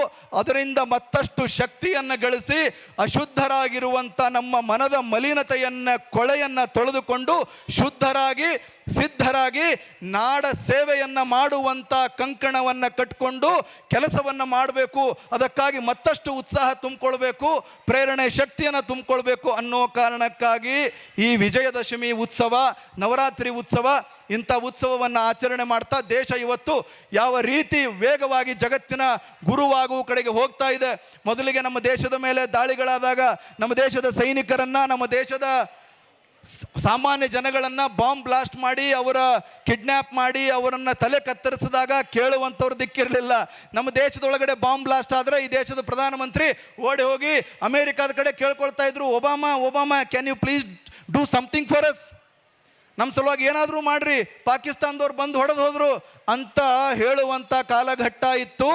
ಅದರಿಂದ ಮತ್ತಷ್ಟು ಶಕ್ತಿಯನ್ನು ಗಳಿಸಿ ಅಶುದ್ಧರಾಗಿರುವಂಥ ನಮ್ಮ ಮನದ ಮಲಿನತೆಯನ್ನು, ಕೊಳೆಯನ್ನು ತೊಳೆದುಕೊಂಡು ಶುದ್ಧರಾಗಿ ಸಿದ್ಧರಾಗಿ ನಾಡ ಸೇವೆಯನ್ನು ಮಾಡುವಂಥ ಕಂಕಣವನ್ನು ಕಟ್ಟಿಕೊಂಡು ಕೆಲಸವನ್ನು ಮಾಡಬೇಕು. ಅದಕ್ಕಾಗಿ ಮತ್ತಷ್ಟು ಉತ್ಸಾಹ ತುಂಬಿಕೊಳ್ಬೇಕು, ಪ್ರೇರಣೆ ಶಕ್ತಿಯನ್ನು ತುಂಬಿಕೊಳ್ಬೇಕು ಅನ್ನೋ ಕಾರಣಕ್ಕಾಗಿ ಈ ವಿಜಯದಶಮಿ ಉತ್ಸವ, ನವರಾತ್ರಿ ಉತ್ಸವ, ಇಂಥ ಉತ್ಸವವನ್ನು ಆಚರಣೆ ಮಾಡ್ತಾ ದೇಶ ಇವತ್ತು ಯಾವ ರೀತಿ ವೇಗವಾಗಿ ಜಗತ್ತಿನ ಗುರುವಾಗುವ ಕಡೆಗೆ ಹೋಗ್ತಾ ಇದೆ. ಮೊದಲಿಗೆ ನಮ್ಮ ದೇಶದ ಮೇಲೆ ದಾಳಿಗಳಾದಾಗ ನಮ್ಮ ದೇಶದ ಸೈನಿಕರನ್ನು, ನಮ್ಮ ದೇಶದ ಸಾಮಾನ್ಯ ಜನಗಳನ್ನು ಬಾಂಬ್ ಬ್ಲಾಸ್ಟ್ ಮಾಡಿ ಅವರ ಕಿಡ್ನ್ಯಾಪ್ ಮಾಡಿ ಅವರನ್ನು ತಲೆ ಕತ್ತರಿಸಿದಾಗ ಕೇಳುವಂಥವ್ರು ದಿಕ್ಕಿರಲಿಲ್ಲ. ನಮ್ಮ ದೇಶದೊಳಗಡೆ ಬಾಂಬ್ ಬ್ಲಾಸ್ಟ್ ಆದರೆ ಈ ದೇಶದ ಪ್ರಧಾನಮಂತ್ರಿ ಓಡಿ ಹೋಗಿ ಅಮೇರಿಕಾದ ಕಡೆ ಕೇಳ್ಕೊಳ್ತಾ ಇದ್ರು, Obama can you please do something for us, ನಮ್ಮ ಸಲುವಾಗಿ ಏನಾದರೂ ಮಾಡ್ರಿ, ಪಾಕಿಸ್ತಾನದವ್ರು ಬಂದು ಹೊಡೆದು ಹೋದರು ಅಂತ ಹೇಳುವಂಥ ಕಾಲಘಟ್ಟ ಇತ್ತು.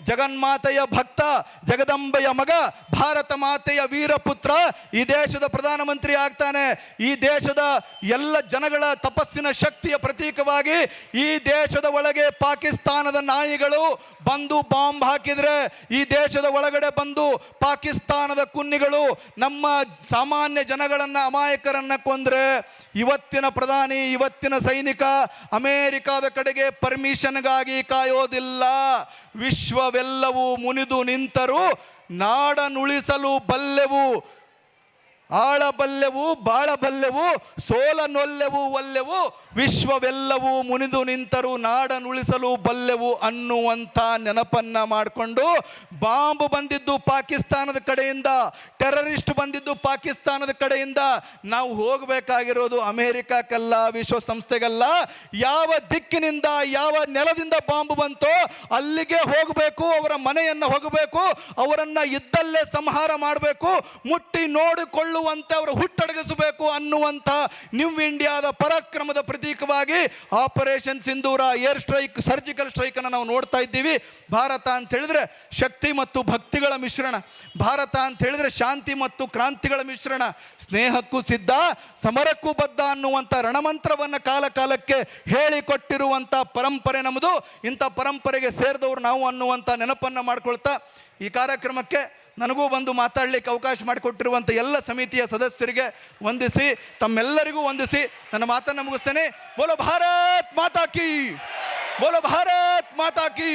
ಜಗನ್ಮಾತೆಯ ಭಕ್ತ, ಜಗದಂಬೆಯ ಮಗ, ಭಾರತ ಮಾತೆಯ ವೀರಪುತ್ರ ಈ ದೇಶದ ಪ್ರಧಾನಮಂತ್ರಿ ಆಗ್ತಾನೆ. ಈ ದೇಶದ ಎಲ್ಲ ಜನಗಳ ತಪಸ್ಸಿನ ಶಕ್ತಿಯ ಪ್ರತೀಕವಾಗಿ ಈ ದೇಶದ ಒಳಗೆ ಪಾಕಿಸ್ತಾನದ ನಾಯಿಗಳು ಬಂದು ಬಾಂಬ್ ಹಾಕಿದರೆ, ಈ ದೇಶದ ಒಳಗಡೆ ಬಂದು ಪಾಕಿಸ್ತಾನದ ಕುನ್ನಿಗಳು ನಮ್ಮ ಸಾಮಾನ್ಯ ಜನಗಳನ್ನು, ಅಮಾಯಕರನ್ನು ಕೊಂದರೆ ಇವತ್ತಿನ ಪ್ರಧಾನಿ, ಇವತ್ತಿನ ಸೈನಿಕ ಅಮೇರಿಕಾದ ಕಡೆಗೆ ಪರ್ಮಿಷನ್ಗಾಗಿ ಕಾಯೋದಿಲ್ಲ. ವಿಶ್ವವೆಲ್ಲವೂ ಮುನಿದು ನಿಂತರೂ ನಾಡನುಳಿಸಲು ಬಲ್ಲೆವು, ಆಳಬಲ್ಲೆವು, ಬಾಳಬಲ್ಲೆವು, ಸೋಲನೊಲ್ಲೆವು ಒಲ್ಲೆವು, ವಿಶ್ವವೆಲ್ಲವೂ ಮುನಿದು ನಿಂತರೂ ನಾಡನುಳಿಸಲು ಬಲ್ಲೆವು ಅನ್ನುವಂಥ ನೆನಪನ್ನು ಮಾಡಿಕೊಂಡು ಬಾಂಬ್ ಬಂದಿದ್ದು ಪಾಕಿಸ್ತಾನದ ಕಡೆಯಿಂದ, ಟೆರರಿಸ್ಟ್ ಬಂದಿದ್ದು ಪಾಕಿಸ್ತಾನದ ಕಡೆಯಿಂದ. ನಾವು ಹೋಗಬೇಕಾಗಿರೋದು ಅಮೇರಿಕಕ್ಕಲ್ಲ, ವಿಶ್ವಸಂಸ್ಥೆಗಲ್ಲ. ಯಾವ ದಿಕ್ಕಿನಿಂದ, ಯಾವ ನೆಲದಿಂದ ಬಾಂಬ್ ಬಂತೋ ಅಲ್ಲಿಗೆ ಹೋಗಬೇಕು, ಅವರ ಮನೆಯನ್ನು ಹೋಗಬೇಕು, ಅವರನ್ನು ಇದ್ದಲ್ಲೇ ಸಂಹಾರ ಮಾಡಬೇಕು, ಮುಟ್ಟಿ ನೋಡಿಕೊಳ್ಳುವಂತೆ ಅವರು ಹುಟ್ಟಡಗಿಸಬೇಕು ಅನ್ನುವಂಥ ನ್ಯೂ ಇಂಡಿಯಾದ ಪರಾಕ್ರಮದ ಪ್ರತೀಕವಾಗಿ ಆಪರೇಷನ್ ಸಿಂಧೂರ, ಏರ್ ಸ್ಟ್ರೈಕ್, ಸರ್ಜಿಕಲ್ ಸ್ಟ್ರೈಕನ್ನು ನಾವು ನೋಡ್ತಾ ಇದ್ದೀವಿ. ಭಾರತ ಅಂತ ಹೇಳಿದ್ರೆ ಶಕ್ತಿ ಮತ್ತು ಭಕ್ತಿಗಳ ಮಿಶ್ರಣ, ಭಾರತ ಅಂತ ಹೇಳಿದ್ರೆ ಶಾಂತಿ ಮತ್ತು ಕ್ರಾಂತಿಗಳ ಮಿಶ್ರಣ, ಸ್ನೇಹಕ್ಕೂ ಸಿದ್ಧ ಸಮರಕ್ಕೂ ಬದ್ಧ ಅನ್ನುವಂಥ ರಣಮಂತ್ರವನ್ನು ಕಾಲ ಕಾಲಕ್ಕೆ ಹೇಳಿಕೊಟ್ಟಿರುವಂಥ ಪರಂಪರೆ ನಮ್ಮದು. ಇಂಥ ಪರಂಪರೆಗೆ ಸೇರಿದವರು ನಾವು ಅನ್ನುವಂಥ ನೆನಪನ್ನು ಮಾಡ್ಕೊಳ್ತಾ ಈ ಕಾರ್ಯಕ್ರಮಕ್ಕೆ ನನಗೂ ಬಂದು ಮಾತಾಡಲಿಕ್ಕೆ ಅವಕಾಶ ಮಾಡಿಕೊಟ್ಟಿರುವಂಥ ಎಲ್ಲ ಸಮಿತಿಯ ಸದಸ್ಯರಿಗೆ ವಂದಿಸಿ, ತಮ್ಮೆಲ್ಲರಿಗೂ ವಂದಿಸಿ ನನ್ನ ಮಾತನ್ನು ಮುಗಿಸ್ತೇನೆ. ಬೋಲೋ ಭಾರತ್ ಮಾತಾ ಕಿ, ಬೋಲೋ ಭಾರತ್ ಮಾತಾ ಕಿ,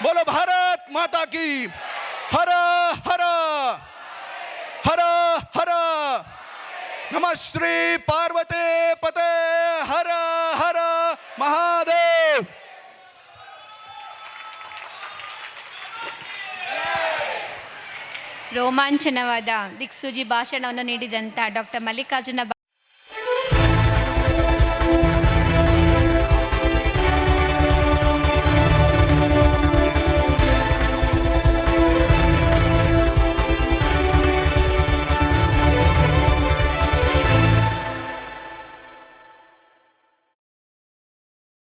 ಬೋಲೋ ಭಾರತ್ ಮಾತಾ ಕಿ. ಹರ ಹರ ಹರ ಹರ ನಮಃ ಶ್ರೀ ಪಾರ್ವತಿ ಪತೆ. ಹರ ಹರ ಮಹಾದೇವ್. ರೋಮಾಂಚನವಾದ ದಿಕ್ಸೂಜಿ ಭಾಷಣವನ್ನು ನೀಡಿದಂಥ ಡಾಕ್ಟರ್ ಮಲ್ಲಿಕಾರ್ಜುನ